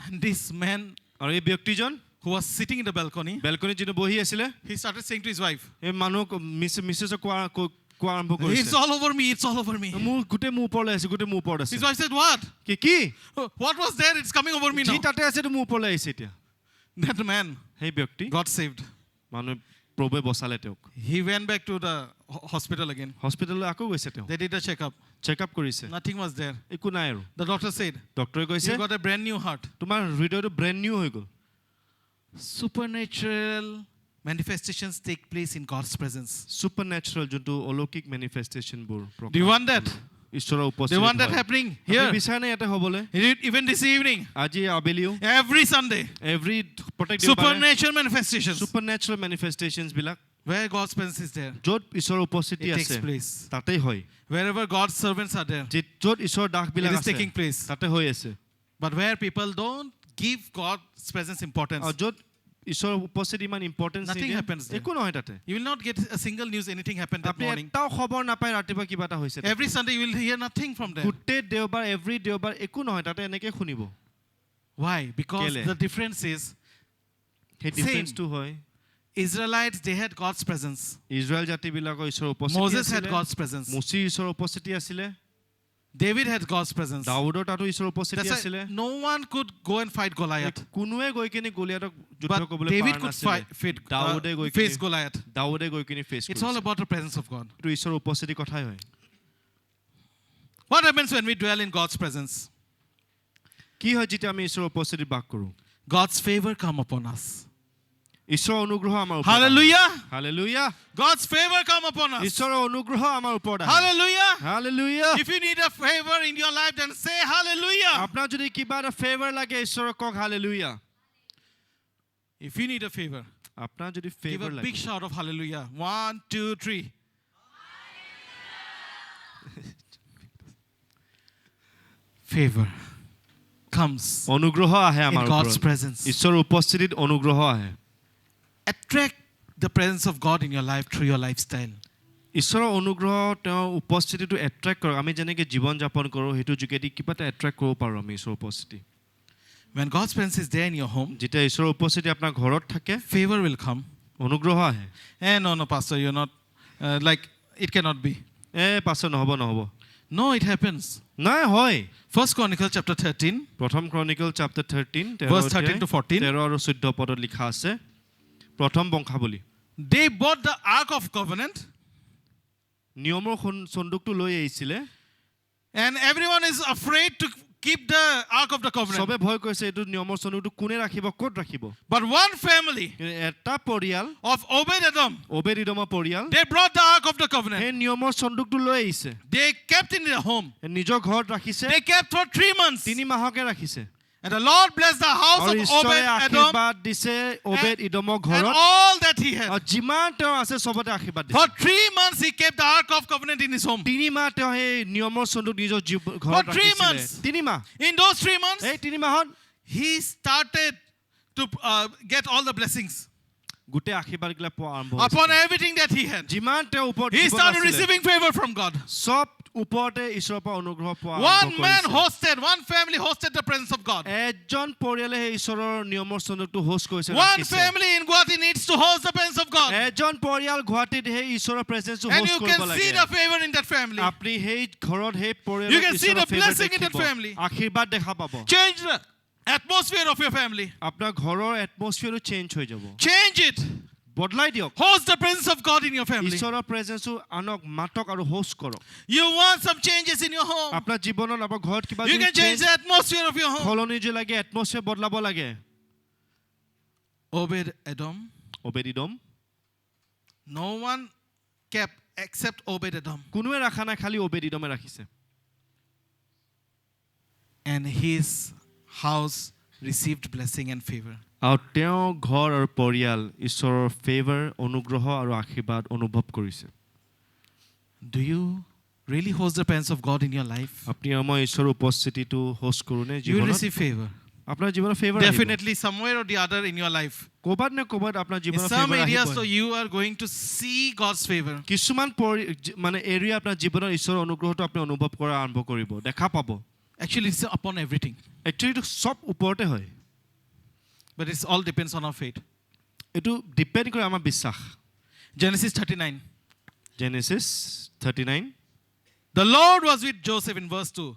And this man আৰু এই ব্যক্তিজন who was sitting in the balcony, বেলকনিত যিটো বহি আছিলে he started saying to his wife, এই মানুহক মিছেছক কোৱা আৰম্ভ it's কৰিছে all over me, it's all over me. মোৰ গোটেই মোৰ ওপৰলৈ আছে গোটেই মোৰ ওপৰত আছে His wife said, what? কি What was there? It's coming over me যি now. তাতে আছে মোৰ ওপৰলৈ আহিছে এতিয়া That man সেই ব্যক্তি got saved. মানুহে প্ৰভুৱে বচালে তেওঁক He went back to the hospital again. হস্পিটেললৈ আকৌ গৈছে তেওঁ They did a checkup. Checkup কৰিছে Nothing was there. একো নাই আৰু The doctor said, ডক্টৰে কৈছে you got a brand new heart. তোমাৰ হৃদয়টো ব্ৰেণ্ড নিউ হৈ গ'ল Supernatural manifestations take place in God's presence. Super natural যোনটো অলৌকিক মেনিফেষ্টেশ্যনবোৰ Do you want that? ঈশ্বৰৰ Do you উপস্থিতি want that happening here? বিচাৰে নে ইয়াতে হ'বলৈ Even this evening, আজি আবেলিও every Sunday, প্ৰত্যেক দেওবাৰে supernatural manifestations সুপাৰ নেচাৰেল মেনিফেষ্টেশ্যনছ বিলাক where God's presence is there. য'ত ঈশ্বৰৰ উপস্থিতি It আছে takes place. তাতেই হয় Wherever God's servants are there, য'ত ঈশ্বৰৰ দাসবিলাক it is আছে taking place. তাতে হৈ আছে But where people don't give God's presence importance, আৰু য'ত ঈশ্বৰৰ উপস্থিতি ইমান ইম্পৰ্টেন্স Nothing happens there. একো নহয় তাতে you will not get a single news anything happened that আপুনি morning. এটাও খবৰ নাপায় ৰাতিপুৱা কিবা এটা হৈছে তাতে। Every Sunday you will hear nothing from them. গোটেই দেওবাৰ এভৰি দেওবাৰ একো নহয় তাতে এনেকৈ শুনিব Why? Because কেলে? the difference is সেই ডিফাৰেন্সটো হয় Israelites, they had God's presence. Israel জাতিবিলাকৰ ঈশ্বৰৰ উপস্থিতি Moses had আছিলে God's presence. মুচিৰ ঈশ্বৰৰ উপস্থিতি আছিলে David had God's presence. দাউদৰ তাতো ঈশ্বৰৰ উপস্থিতি That's আছিলে why no one could go and fight Goliath. কোনোৱে গৈ কিনে গলিয়াতক যুদ্ধ But কৰিবলৈ David পৰা could নাছিলে দাউদে গৈ face কিনে Goliath. দাউদে গৈ কিনে ফেচ It's all কৰিছে about the presence of God. এইটো ঈশ্বৰৰ উপস্থিতি কথাই হয় What happens when we dwell in God's presence? কি হয় যেতিয়া আমি ঈশ্বৰৰ উপস্থিতিত বাস কৰোঁ God's favor come upon us. ঈশ্বৰৰ অনুগ্ৰহ আমাৰ ওপৰত Hallelujah. Hallelujah God's favor come upon us. ঈশ্বৰৰ অনুগ্ৰহ আমাৰ ওপৰত আহে Hallelujah. Hallelujah If you need a favor in your life, then say hallelujah. আপোনাৰ যদি কিবা এটা ফেভাৰ লাগে ঈশ্বৰক কওক hallelujah If you need a favor, আপোনাৰ যদি give ফেভাৰ a লাগে big shout of hallelujah. 1, 2, 3. Favor comes অনুগ্ৰহ আহে in আমাৰ God's ওপৰত presence. ঈশ্বৰৰ উপস্থিতিত অনুগ্ৰহ আহে Attract the presence of God in your life through your lifestyle. ঈশ্বৰৰ অনুগ্ৰহ তেওঁৰ উপস্থিতিটো এট্ৰেক্ট কৰক আমি যেনেকৈ জীৱন যাপন কৰোঁ সেইটো যোগেদি কিবা এটা এট্ৰেক্ট কৰিব পাৰোঁ আমি ঈশ্বৰৰ উপস্থিতি When God's presence is there in your home, যেতিয়া ঈশ্বৰৰ উপস্থিতি আপোনাৰ ঘৰত থাকে favor will come. অনুগ্ৰহ আহে No, Pastor, you're not like it cannot be. পাছত নহ'ব No, it happens. নাই হয় 1 Chronicles chapter 13, প্ৰথম ক্ৰনিকল চেপ্টাৰ 13 verse 13 to 14. 13 আৰু 14 পদত লিখা আছে প্ৰথম বংশাৱলী They bought the Ark of Covenant, নিয়মৰ সন্দুকটো লৈ আহিছিলে and everyone is afraid to keep the Ark of the Covenant. চবে ভয় কৰিছে এইটো নিয়মৰ সন্দুকটো কোনে ৰাখিব ক'ত ৰাখিব But one family এটা পৰিয়াল of Obed-Edom, অবেদ-ইদমৰ পৰিয়াল they brought the Ark of the Covenant. সেই নিয়মৰ সন্দুকটো লৈ আহিছে They kept it in their home. নিজৰ ঘৰত ৰাখিছে They kept for 3 months. 3 মাহকে ৰাখিছে And the Lord blessed the house আৰু of ঈশ্বৰে Obed-Edom আশীৰ্বাদ দিছে অবেদ-ইদমৰ and ঘৰত all that he আৰু had. যিমান তেওঁ আছে চবতে আশীৰ্বাদ দিছে For 3 months he kept the Ark of Covenant in his home. 3 মাহ তেওঁ সেই নিয়মৰ সন্দুক নিজৰ ঘৰত For 3 ৰাখিছিলে months. 3 মাহ In those 3 months, এই 3 মাহত he started to get all the blessings গোটেই আশীৰ্বাদবিলাক পোৱা আৰম্ভ upon হৈছে everything that he had. যিমান তেওঁ ওপৰত He জীৱন started আছিলে, receiving favor from God. সব ওপৰতে ঈশ্বৰৰ পৰা অনুগ্ৰহ পোৱা One আৰম্ভ man কৰিছে। hosted, one family hosted the presence of God. এজন পৰিয়ালে সেই ঈশ্বৰৰ নিয়মৰ চন্দকটো হোষ্ট কৰিছে One ৰাখিছে। family in Guwahati needs to host the presence of God. এজন পৰিয়াল গুৱাহাটীত সেই ঈশ্বৰৰ প্ৰেজেন্সটো And হোষ্ট you কৰিব can লাগে। see the favor in that family. আপুনি সেই ঘৰত সেই You পৰিয়ালৰ can see ঈশ্বৰৰ the favor blessing in that দেখিব। family. আশীৰ্বাদ দেখা পাব। Change the atmosphere of your family. আপোনাৰ ঘৰৰ এটমস্ফিয়াৰটো চেঞ্জ হৈ যাব। Change it. বদলাই দিয়ক। Host the presence of God in your family. ঈশ্বৰৰ প্ৰেজেন্সটো আনক মাতক আৰু হোষ্ট কৰক। You want some changes in your home. আপোনাৰ জীৱনত আপোনাৰ ঘৰত কিবা You can change the atmosphere of your home. সলনি যে লাগে এটমস্ফিয়াৰ বদলাব লাগে। Obed Edom. অবেদিদম No one kept except Obed Edom. কোনোৱে ৰাখা নাই, খালি অবেদিদমে ৰাখিছে। And his house received blessing and favor. আৰু তেওঁ ঘৰ আৰু পৰিয়াল ঈশ্বৰৰ ফেভাৰ অনুগ্ৰহ আৰু আশীৰ্বাদ অনুভৱ কৰিছে। Do you really host the presence of God in your life? আপুনি মই ঈশ্বৰৰ উপস্থিতিটো হোষ্ট কৰোনে You will জীৱনত? receive favor. আপোনাৰ জীৱনত favour Definitely somewhere or the other in your life. ক'বাত নে ক'বাত আপোনাৰ In জীৱনত some ফেভাৰ areas, so আহিব। you are going to see God's favor. কিছুমান মানে এৰিয়া আপোনাৰ জীৱনৰ ঈশ্বৰৰ অনুগ্ৰহটো আপুনি অনুভৱ কৰা আৰম্ভ কৰিব, দেখা পাব। Actually, it's upon everything. Actually চব ওপৰতে হয়। But it all depends on our faith. এইটো ডিপেণ্ড কৰে আমাৰ বিশ্বাস। Genesis 39. Genesis 39 The Lord was with Joseph in verse 2.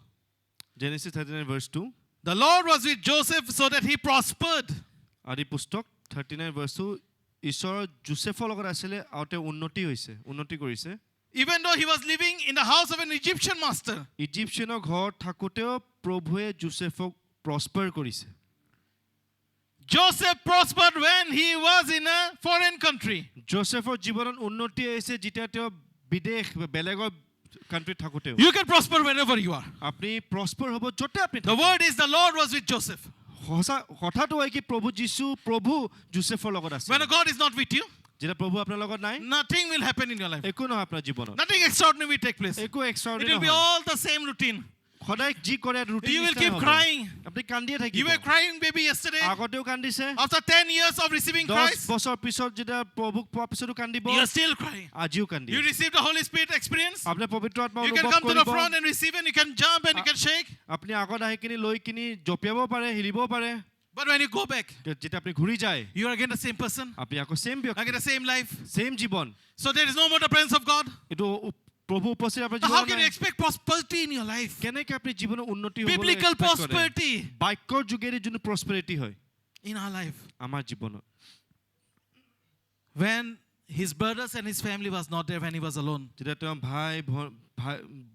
Genesis 39 verse 2 The Lord was with Joseph so that he prospered. আদি পুস্তক 39 verse 2 ঈশ্বৰ জোচেফৰ লগত আছিলে আৰু তেওঁ উন্নতি কৰিছে। Even though he was living in the house of an Egyptian master. ইজিপ্চিয়ানৰ ঘৰত থাকোঁতেও প্ৰভুৱে জোচেফক প্ৰস্পাৰ কৰিছে। Joseph prospered when he was in a foreign country. জোচেফৰ জীৱনত উন্নতি আহিছে যেতিয়া তেওঁ বিদেশ বেলেগৰ কাণ্ট্ৰিত থাকোঁতেও। You can prosper wherever you are. আপুনি প্ৰস্পাৰ হ'ব য'তে আপুনি The word is the Lord was with Joseph. সঁচা কথাটো হয় কি প্ৰভু জোচেফৰ লগত আছে। When God is not with you, যেতিয়া প্ৰভু আপোনাৰ লগত নাই, nothing will happen in your life. একো নহয় আপোনাৰ জীৱনত। Nothing extraordinary will take place. একো It এক্সট্ৰাঅৰ্ডিনাৰী will be নহয়। all the same routine. সদায় যি কৰে routine You will keep crying. আপুনি কান্দিয়ে You থাকিব। were crying maybe yesterday. আগতেও কান্দিছে, After 10 years of receiving 10 Christ, বছৰ পিছত যেতিয়া প্ৰভুক পোৱাৰ পিছতো কান্দিব, you are still crying. আজিও কান্দিব। You received the Holy Spirit experience. আপুনি পবিত্ৰ আত্মা You can অনুভৱ come to the কৰিব। front and receive and you can jump and you can shake. আপুনি আগত আহি কিনি লৈ কিনি জঁপিয়াব পাৰে, হিলিব পাৰে। But when you go back, যেতিয়া আপুনি ঘূৰি যায়, you are again the same person, আপুনি আকৌ ছেম ব্যক্তি, again the same life. Same জীৱন। So there is no more the presence of God. এইটো প্ৰভু উপস্থিত আপোনাৰ Now how জীৱনত can you নাই। expect prosperity in your life? কেনেকৈ আপুনি জীৱনৰ উন্নতি হ'ব Biblical prosperity বাক্যৰ যোগেদি যোনটো প্ৰস্পেৰিটি হয় in our life. আমাৰ জীৱনত। When his brothers and his family was not there, when he was alone, যেতিয়া তেওঁ ভাই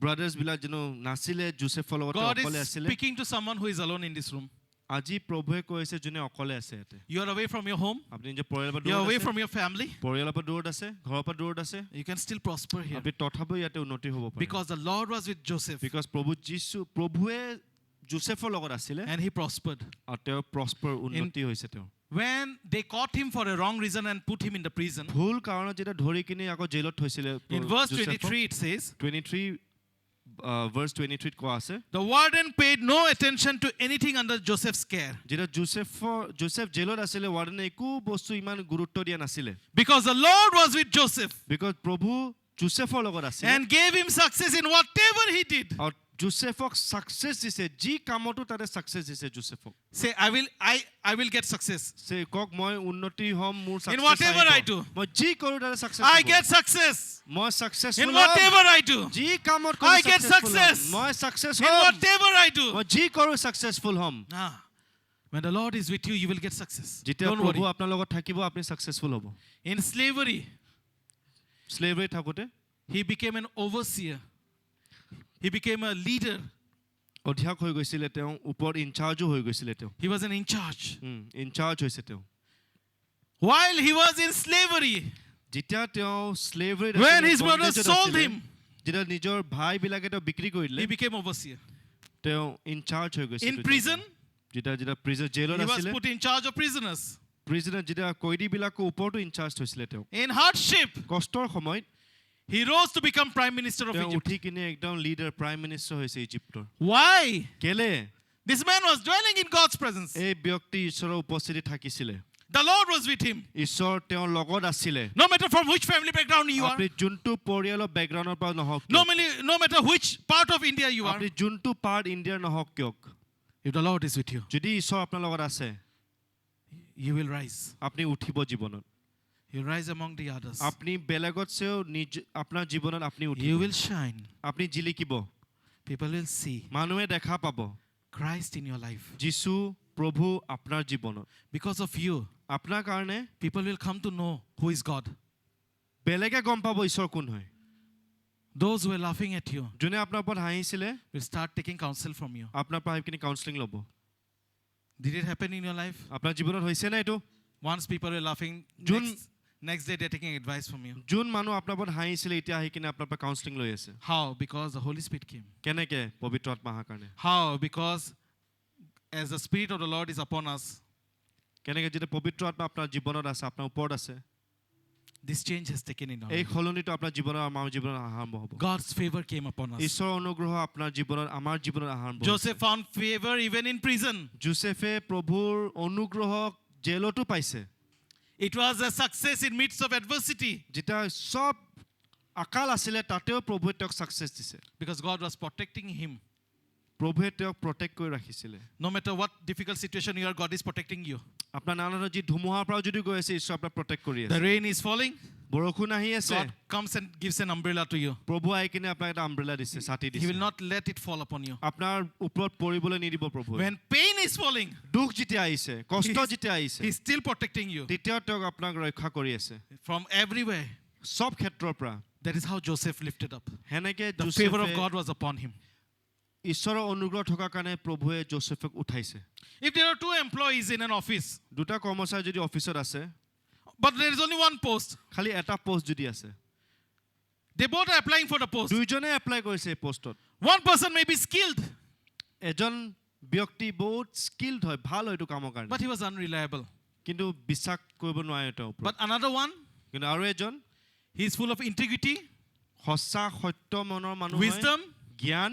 ব্ৰাদাৰ্ছ বিলাক যেন নাছিলে, জোচেফৰ লগত God অকলে is আছিলে। speaking to someone who is alone in this room. আজি প্ৰভুৱে কৈছে যোনে অকলে আছে ইয়াতে। You are away from your home. আপুনি নিজৰ পৰিয়ালৰ পৰা You are দূৰত away আছে, from your family. পৰিয়ালৰ পৰা দূৰত আছে, ঘৰৰ পৰা দূৰত আছে, You can still prosper here. আপুনি তথাপিও ইয়াতে উন্নতি হ'ব পাৰে। Because the Lord was with Joseph because প্ৰভুৱে জোচেফৰ লগত আছিলে and he prospered. আৰু তেওঁ প্ৰস্পাৰ উন্নতি হৈছে তেওঁ। When they caught him for a wrong reason and put him in the prison, ভুল কাৰণত যেতিয়া ধৰি কিনি আকৌ জেলত থৈছিলে, in verse জোচেফক, 23 it says, 23 verse 23 কোৱা আছে, the warden paid no attention to anything under Joseph's care. যেতিয়া জোচেফ জেলত আছিলে, ৱাৰ্ডেনে একো বস্তু ইমান গুৰুত্ব দিয়া নাছিলে। Because the Lord was with Joseph because প্ৰভু জোচেফৰ লগত আছিলে and gave him success in whatever he did. আৰু জোচেফক ছাকচেছ দিছে, যি কামতো তাতে ছাকচেছ দিছে জোচেফক। Say, I will get success. কওক মই উন্নতি হ'ম, মোৰ In whatever I do. মই যি কৰোঁ তাতে ছাকচেছ I get success. মই In successful whatever I do. যি কামত I কৰোঁ get success. মই ছাকচেছ In হ'ম, whatever I do. মই যি কৰোঁ ছাকচেছফুল হ'ম। When the Lord is with you, you will get success. যেতিয়া Don't প্ৰভু worry. আপোনাৰ লগত থাকিব, আপুনি ছাকচেছফুল হ'ব। In slavery, স্লেভেৰী থাকোঁতে he became an overseer. He became a leader. অধ্যক্ষ হৈ গৈছিলে তেওঁ, ওপৰত ইনচাৰ্জো হৈ গৈছিলে তেওঁ। He was an in charge. In charge হৈছে তেওঁ। While he was in slavery, যেতিয়া তেওঁ স্লেভেৰীত when his brothers sold him, যেতিয়া নিজৰ ভাইবিলাকে তেওঁ বিক্ৰী কৰি দিলে, he became overseer. তেওঁ ইনচাৰ্জ হৈ গৈছিল। In prison, যেতিয়া প্ৰিজন জেলত he was আছিলে, put in charge of prisoners. প্ৰিজনৰ যেতিয়া কয়দীবিলাকৰ ওপৰতো ইনচাৰ্জ হৈছিলে তেওঁ। In hardship, কষ্টৰ সময়ত he rose to become prime minister of তেওঁ Egypt. উঠি কিনে একদম লিডাৰ প্ৰাইম মিনিষ্টাৰ হৈছে ইজিপ্তৰ। Why? কেলে? This man was dwelling in God's presence. এই ব্যক্তি ঈশ্বৰৰ উপস্থিতি থাকিছিলে। The Lord was with him. ঈশ্বৰ তেওঁৰ লগত আছিলে No matter from which family background you are, আপুনি যোনটো পৰিয়ালৰ বেকগ্ৰাউণ্ডৰ পৰা নহওক no matter which part of India you are, আপুনি যোনটো পাৰ্ট ইণ্ডিয়াৰ নহওক কিয়ক if the Lord is with you, যদি ঈশ্বৰ আপোনাৰ লগত আছে you will rise. আপুনি উঠিব জীৱনত You rise among the others. আপুনি বেলেগতছেও আপোনাৰ জীৱনত আপুনি You উঠিব will shine. আপুনি জিলিকিব People will see মানুহে দেখা পাব Christ in your life. যীশু প্ৰভু আপোনাৰ জীৱনত Because of you, আপোনাৰ কাৰণে people will come to know who is God. বেলেগে গম পাব ঈশ্বৰ কোন হয় Those who are laughing at you যোনে আপোনাৰ ওপৰত হাঁহিছিলে will start taking counsel from you. আপোনাৰ পৰা সেইখিনি কাউন্সেলিং ল'ব Did it happen in your life? আপোনাৰ জীৱনত হৈছে নে এইটো Once people were laughing, next day they're taking advice from you. যোন মানুহ আপোনাৰ ওপৰত হাঁহিছিলে এতিয়া আহি কিনে আপোনাৰ পৰা কাউন্সেলিং লৈ আছে How? Because the Holy Spirit came. কেনেকে পবিত্ৰ আত্মা অহাৰ কাৰণে How? Because as the Spirit of the Lord is upon us, কেনেকে যেতিয়া পবিত্ৰ আত্মা আপোনাৰ জীৱনত আছে আপোনাৰ ওপৰত আছে this change has taken in our এই life. সলনিটো আপোনাৰ জীৱনৰ আমাৰ জীৱনত আৰম্ভ হ'ব God's favor came upon us. ঈশ্বৰৰ অনুগ্ৰহ আপোনাৰ জীৱনত আমাৰ জীৱনত আৰম্ভ হ'ব Joseph found favor even in prison. জোচেফে প্ৰভুৰ অনুগ্ৰহ জেলতো পাইছে It was a success in midst of adversity যেতিয়া সব আকাল আছিলে তাতেও প্ৰভুৱে তেওঁক সাকসেস দিছে because God was protecting him. প্ৰভুৱে তেওঁক প্ৰটেক্ট কৰি ৰাখিছিলে No matter what difficult situation you are, God is protecting you. আপোনাৰ নানান যি ধুমুহাৰ পৰা যদি গৈ আছে ঈশ্বৰ আপোনাক প্ৰটেক্ট কৰি The আছে rain is falling. বৰষুণ আহি আছে God comes and gives an umbrella to you. প্ৰভু আহি কিনে আপোনাক এটা আমব্ৰেলা দিছে ছাতি He দিছে will not let it fall upon you. আপোনাৰ ওপৰত পৰিবলৈ নিদিব প্ৰভুৱে When pain is falling, দুখ যেতিয়া আহিছে কষ্ট যেতিয়া আহিছে He's still protecting you তেতিয়াও তেওঁক আপোনাক ৰক্ষা কৰি আছে from everywhere. সব ক্ষেত্ৰৰ পৰা That is how Joseph lifted up. হেনেকে The favor of জোচেফে God was upon him. ঈশ্বৰৰ অনুগ্ৰহ থকাৰ কাৰণে প্ৰভুৱে জোচেফক উঠাইছে If there are two employees in an office, দুটা কৰ্মচাৰী যদি অফিচত আছে but there is only one post, খালি এটা পোষ্ট যদি আছে they both are applying for the post. দুইজনে এপ্লাই কৰিছে এই পোষ্টত One person may be skilled, এজন ব্যক্তি বহুত স্কিলড হয় ভাল হয় এইটো কামৰ কাৰণে but he was unreliable. কিন্তু বিশ্বাস কৰিব নোৱাৰে তেওঁৰ ওপৰত But another one, কিন্তু আৰু এজন he is full of integrity, সঁচা সত্য মনৰ মানুহ হয় wisdom, জ্ঞান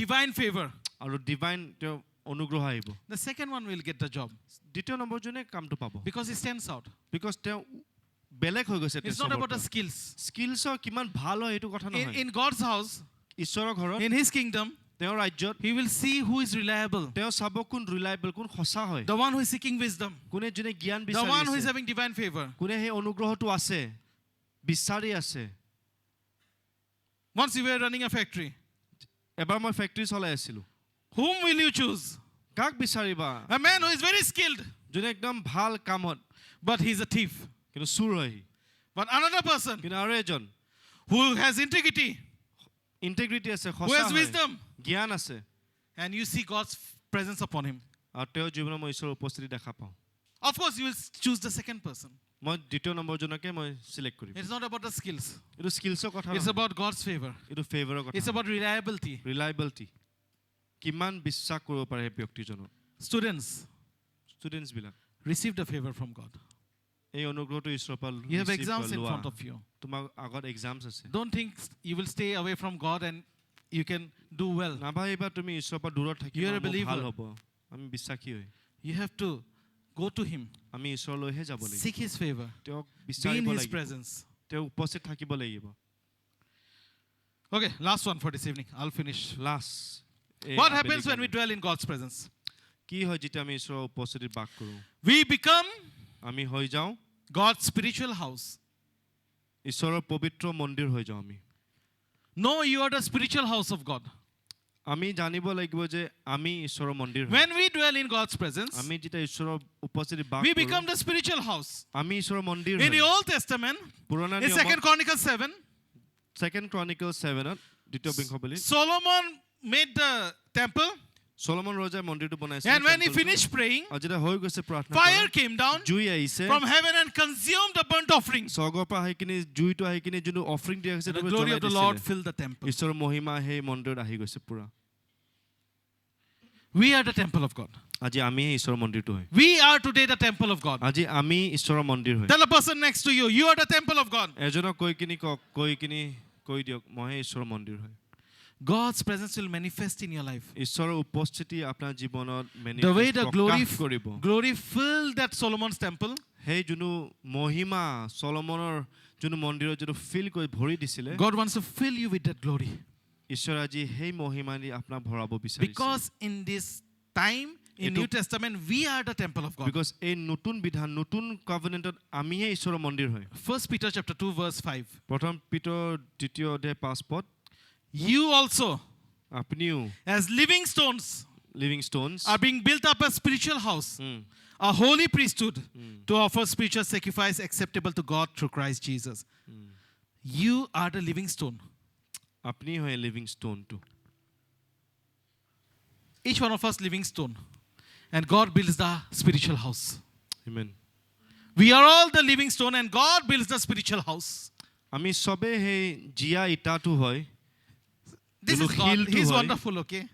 divine favor. আৰু ডিভাইন তেওঁ অনুগ্ৰহ আহিব The second one will get the job দ্বিতীয় নম্বৰজনে কামটো পাব because he stands out. Because তেওঁ বেলেগ হৈ গৈছে It's not about the skills. স্কিলছৰ কিমান ভাল হয় এইটো কথা নহয় In God's house, ঈশ্বৰৰ ঘৰত in His kingdom, তেওঁৰ ৰাজ্যত He will see who is reliable. তেওঁ চাব কোন ৰিলায়েবল কোন সঁচা হয় The one who is seeking wisdom. কোনে যোনে জ্ঞান The one who বিচাৰি is আছে having divine favor. কোনে সেই অনুগ্ৰহটো আছে বিচাৰি আছে Once you were running a factory, এবাৰ মই ফেক্টৰী চলাই আছিলো whom will you choose? কাক বিচাৰিবা A man who is very skilled, যোনে একদম ভাল কামত but he's a thief. কিন্তু চুৰ হয় সি। But another person কিন্তু আৰু এজন who has integrity, ইন্টিগ্ৰিটি আছে who সঁচা has হয়, wisdom, জ্ঞান আছে and you see God's presence upon him. আৰু তেওঁৰ জীৱনত মই ঈশ্বৰৰ উপস্থিতি দেখা পাওঁ Of course, you will choose the second person. মই দ্বিতীয় নম্বৰজনকে মই চিলেক্ট কৰিম It's not about the skills. এইটো স্কিলছৰ কথা It's নহয়। about God's favor. এইটো ফেভাৰৰ কথা It's about reliability. ৰিলায়েবিলিটি কিমান বিশ্বাস কৰিব পাৰে সেই ব্যক্তিজনক Students, ষ্টুডেণ্টছ বিলাক receive the favor from God. এই অনুগ্ৰহটো ঈশ্বৰৰ পৰা You have receive exams কৰা, in লোৱা। front of you. তোমাৰ আগত এক্সামছ আছে Don't think you will stay away from God and you can do well. নাভাবিবা তুমি ঈশ্বৰৰ পৰা দূৰত You are a থাকিবা মোৰ believer. ভাল হ'ব আমি বিশ্বাসী হৈ You have to go to Him, আমি ঈশ্বৰলৈহে যাব লাগিব seek His favor, তেওঁক be in বিচাৰিব His লাগিব presence. তেওঁ উপস্থিত থাকিব লাগিব Okay, last one for this evening. I'll finish. Last What happens when we dwell in God's presence? কি হয় যেতিয়া আমি ঈশ্বৰৰ উপস্থিতিত বাস কৰোঁ We become আমি হৈ যাওঁ God's spiritual house. ঈশ্বৰৰ পবিত্ৰ মন্দিৰ হৈ যাওঁ আমি No, you are the spiritual house of God. আমি জানিব লাগিব যে আমি ঈশ্বৰৰ মন্দিৰ হয়। When we dwell in God's presence, আমি যেতিয়া ঈশ্বৰৰ উপস্থিতিত বাস we কৰোঁ become the spiritual house. আমি ঈশ্বৰৰ মন্দিৰ In the হয় Old Testament, পুৰণা in 2 Chronicles 7, ছেকেণ্ড ক্ৰনিকল 7ত দ্বিতীয় বংশাৱলী Solomon made the temple, Salman ৰজাই মন্দিৰটো বনাইছিল and when he finished praying, আৰু যেতিয়া হৈ গৈছে প্ৰাৰ্থনা fire কৰা, came down জুই আহিছে from heaven and consumed the burnt offerings. স্বৰ্গৰ পৰা আহি কিনে জুইটো আহি কিনে যোনটো অফৰিং দিয়া হৈছে The সেইটো glory জ্বলাই of the দিছিলে। Lord filled the temple. ঈশ্বৰৰ মহিমা সেই মন্দিৰত আহি গৈছে পুৰা We are the temple of God. আজি আমি ঈশ্বৰৰ মন্দিৰটো হয় We are today the temple of God. আজি আমি ঈশ্বৰৰ মন্দিৰ হয় Tell the person next to you, you are the temple of God. এজনক কৈ কিনি কওক কৈ দিয়ক মইহে ঈশ্বৰৰ মন্দিৰ হয় God's presence will manifest in your life. ঈশ্বৰৰ উপস্থিতি আপোনাৰ জীৱনত The way the প্ৰকাশ কৰিব glory filled that Solomon's temple, সেই যোনটো মহিমা চলমনৰ যোনটো মন্দিৰৰ যোনটো ফিল কৰি ভৰি দিছিলে God wants to fill you with that glory. ঈশ্বৰ আজি সেই মহিমা দি আপোনাক ভৰাব বিচাৰিছে Because in this time, in New Testament, we are the temple of God. Because এই নতুন বিধান নতুন কভেনেন্টত আমিহে ঈশ্বৰৰ মন্দিৰ হয় 1 Peter chapter 2 verse 5. প্ৰথম পিতৰ দ্বিতীয় অধ্যায় 5 পদ You also, আপনিও as living stones, living stones are being built up a spiritual house, a holy priesthood, to offer spiritual sacrifice acceptable to God through Christ Jesus. You are the living stone. আপনি হয় living ষ্টনটো Each one of us living stone. And God builds the spiritual house. Amen We are all the living stone and God builds the spiritual house. আমি সবে সেই জিয়া ইটাটো হয় This is God. Hiltu He's hoy. wonderful, okay?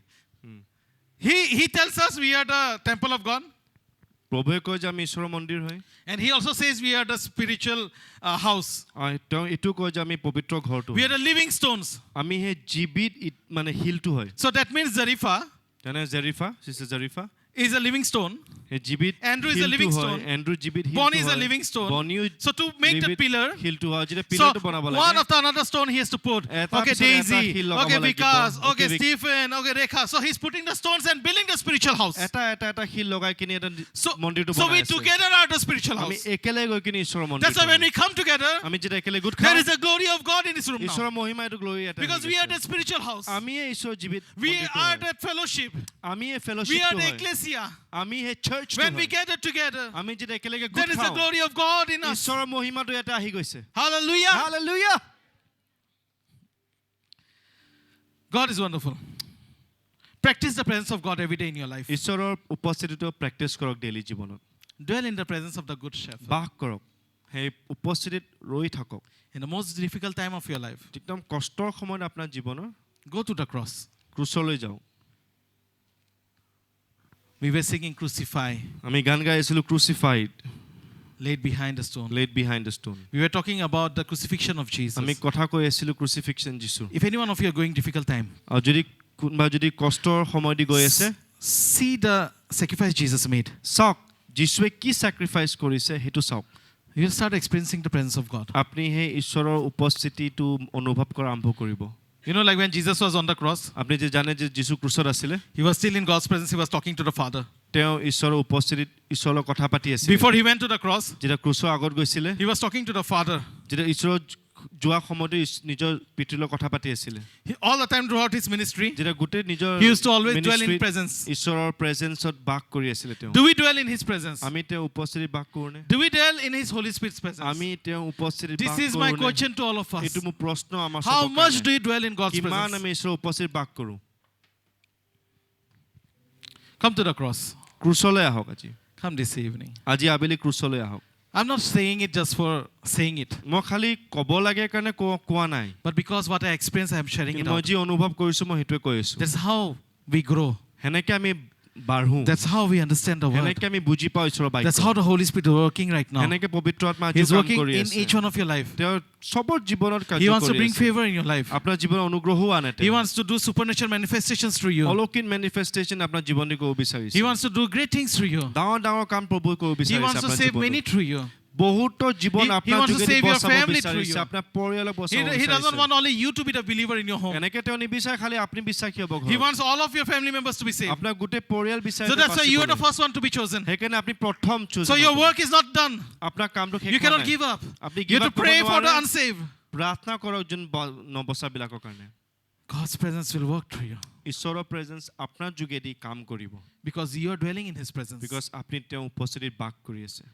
He tells us we are the temple of God. প্ৰভুৱে কয় যে আমি ঈশ্বৰৰ মন্দিৰ হয় And he also says we are the spiritual house. তেওঁ এইটো কয় যে আমি পবিত্ৰ ঘৰটো We are the living stones. আমি সেই জীৱিত মানে শিলটো হয় So that means Zaripha তেনে Zerifa সিস্টাৰ Zerifa is a living stone. সেই জীৱিত Andrew is a শিলটো living হয় stone. এন্ড্ৰু জীৱিত শিলটো Bonnie is a হয় living stone. বনিও So to make the জীৱিত pillar, শিলটো হয় যেতিয়া so পিলাৰটো বনাব one লাগে after another stone he has to put. Eta Okay, pisot eta Daisy. hil logabo Okay, lagibo. Vikas. Okay, Okay, Stephen. Okay, Rekha. So he's putting the stones and building the spiritual house. এটা এটা এটা শিল লগাই কিনে এটা So, মন্দিৰটো so we বনাই আছে together are the spiritual আমি house. একেলগে গৈ কিনে ঈশ্বৰৰ মন্দিৰ That's why when we come together, আমি যেতিয়া একেলগে গোট there খাওঁ is the glory of God in this room now. ঈশ্বৰৰ মহিমা এইটো গ্লোৰি এটা Because we are the spiritual house. আমি এই ঈশ্বৰ জীৱিত We মন্দিৰটো are হয়। that fellowship. আমি এই We ফেলোশ্বিপটো are the হয় ecclesia. আমি সেই চাৰ্চটো When we হয় gather together, আমি যেতিয়া একেলগে গোট there is the খাওঁ glory of God in us. ঈশ্বৰৰ মহিমাটো এটা আহি গৈছে Hallelujah. Hallelujah God is wonderful. Practice the presence of God every day in your life. ঈশ্বৰৰ উপস্থিতিটো প্ৰেক্টিছ কৰক ডেইলি জীৱনত Dwell in the presence of the good shepherd. বাস কৰক সেই উপস্থিতিত ৰৈ থাকক In the most difficult time of your life, একদম কষ্টৰ সময়ত আপোনাৰ জীৱনৰ go to the cross. ক্ৰুচলৈ যাওঁ We were singing Crucify, আমি গান গাই আছিলোঁ crucified laid behind the stone. Laid behind the stone We were talking about the crucifixion of Jesus. আমি কথা কৈ আছিলোঁ ক্ৰুচিফিক্সন Jesus If any one of you are going difficult time, আৰু যদি কোনোবা যদি কষ্টৰ সময় দি গৈ আছে see the sacrifice Jesus made. চাওক যীশুৱে কি ছেক্ৰিফাইচ কৰিছে সেইটো চাওক You will start experiencing the presence of God. আপুনি সেই ঈশ্বৰৰ উপস্থিতিটো অনুভৱ কৰা আৰম্ভ কৰিব You know, like when Jesus was on the cross, আপুনি যে জানে যে যীশু ক্ৰুচত আছিলে he was still in God's presence. He was talking to the Father. তেওঁ ঈশ্বৰৰ উপস্থিতিত ঈশ্বৰৰ লগত কথা পাতি আছিল Before he went to the cross, যেতিয়া ক্ৰুচৰ আগত গৈছিলে he was talking to the Father. যেতিয়া ঈশ্বৰৰ যোৱা সময়তে নিজৰ পিতৃৰ লগত কথা পাতি আছিলে All the time throughout his ministry, যেতিয়া গোটেই নিজৰ he used to always dwell in ministryত presence. ঈশ্বৰৰ প্ৰেজেন্সত বাস কৰি আছিলে তেওঁ Do we dwell in his presence? আমি তেওঁ উপস্থিতিত বাস কৰোঁনে Do we dwell in his Holy Spirit's presence? আমি তেওঁ উপস্থিতিত This বাস is my কৰোঁনে question to all of us. এইটো মোৰ প্ৰশ্ন আমাৰ How চবৰ much কাৰণে। do you dwell in God's কিমান presence? আমি ঈশ্বৰৰ উপস্থিতিত বাস কৰোঁ Come to the cross. ক্ৰুচলৈ আহক আজি Come this evening. আজি আবেলি ক্ৰুচলৈ আহক I'm not saying it just for saying it, মই খালি ক'ব লাগে কাৰণে কোৱা নাই but because what I experience, I am sharing it কিন্তু মই out. যি অনুভৱ কৰিছোঁ মই সেইটোৱে কৈ আছোঁ That's how we grow. সেনেকে আমি বাঢ়ো That's how we understand the word. সেনেকে আমি বুজি পাওঁ ঈশ্বৰৰ That's বাক্য how the Holy Spirit is working right now. সেনেকে পবিত্ৰ আত্মা আজি He's কাম working কৰি in আছে each one of your life. তেওঁ চবৰ জীৱনত He কাৰ্য wants to কৰি bring আছে favor in your life. আপোনাৰ জীৱনৰ অনুগ্ৰহো আনে He wants to do supernatural manifestations through you. অলৌকিক মেনিফেষ্টেশ্যন আপোনাৰ জীৱন দি কৰিব বিচাৰিছে He wants to do great things through you. ডাঙৰ ডাঙৰ কাম প্ৰভুৱে কৰিব He বিচাৰিছে wants to আপোনাৰ save many জীৱনত through you. বহুতো জীৱন He আপোনাৰ wants to যোগেদি save your বচাব family through বিচাৰিছে you. আপোনাৰ পৰিয়ালক বচাব He doesn't বিচাৰিছে want only you to be the believer in your home. এনেকে তেওঁ নিবিচাৰে খালি আপুনি বিশ্বাসী হ'ব He ঘৰত wants all of your family members to be saved. আপোনাৰ গোটেই পৰিয়াল বিচাৰে So that's why you are the first one to be chosen. সেইকাৰণে আপুনি প্ৰথম choose So your work is not done. আপোনাৰ কামটো শেষ You হোৱা cannot নাই give up. আপুনি You give have up to pray কৰিব for the নোৱাৰে। unsaved. প্ৰাৰ্থনা কৰক যোন নবচাবিলাকৰ কাৰণে God's presence will work through you ঈশ্বৰৰ প্ৰেজেন্স আপোনাৰ যোগেদি কাম কৰিব because you are dwelling in his presence. Because আপুনি তেওঁ উপস্থিতিত বাস কৰি আছে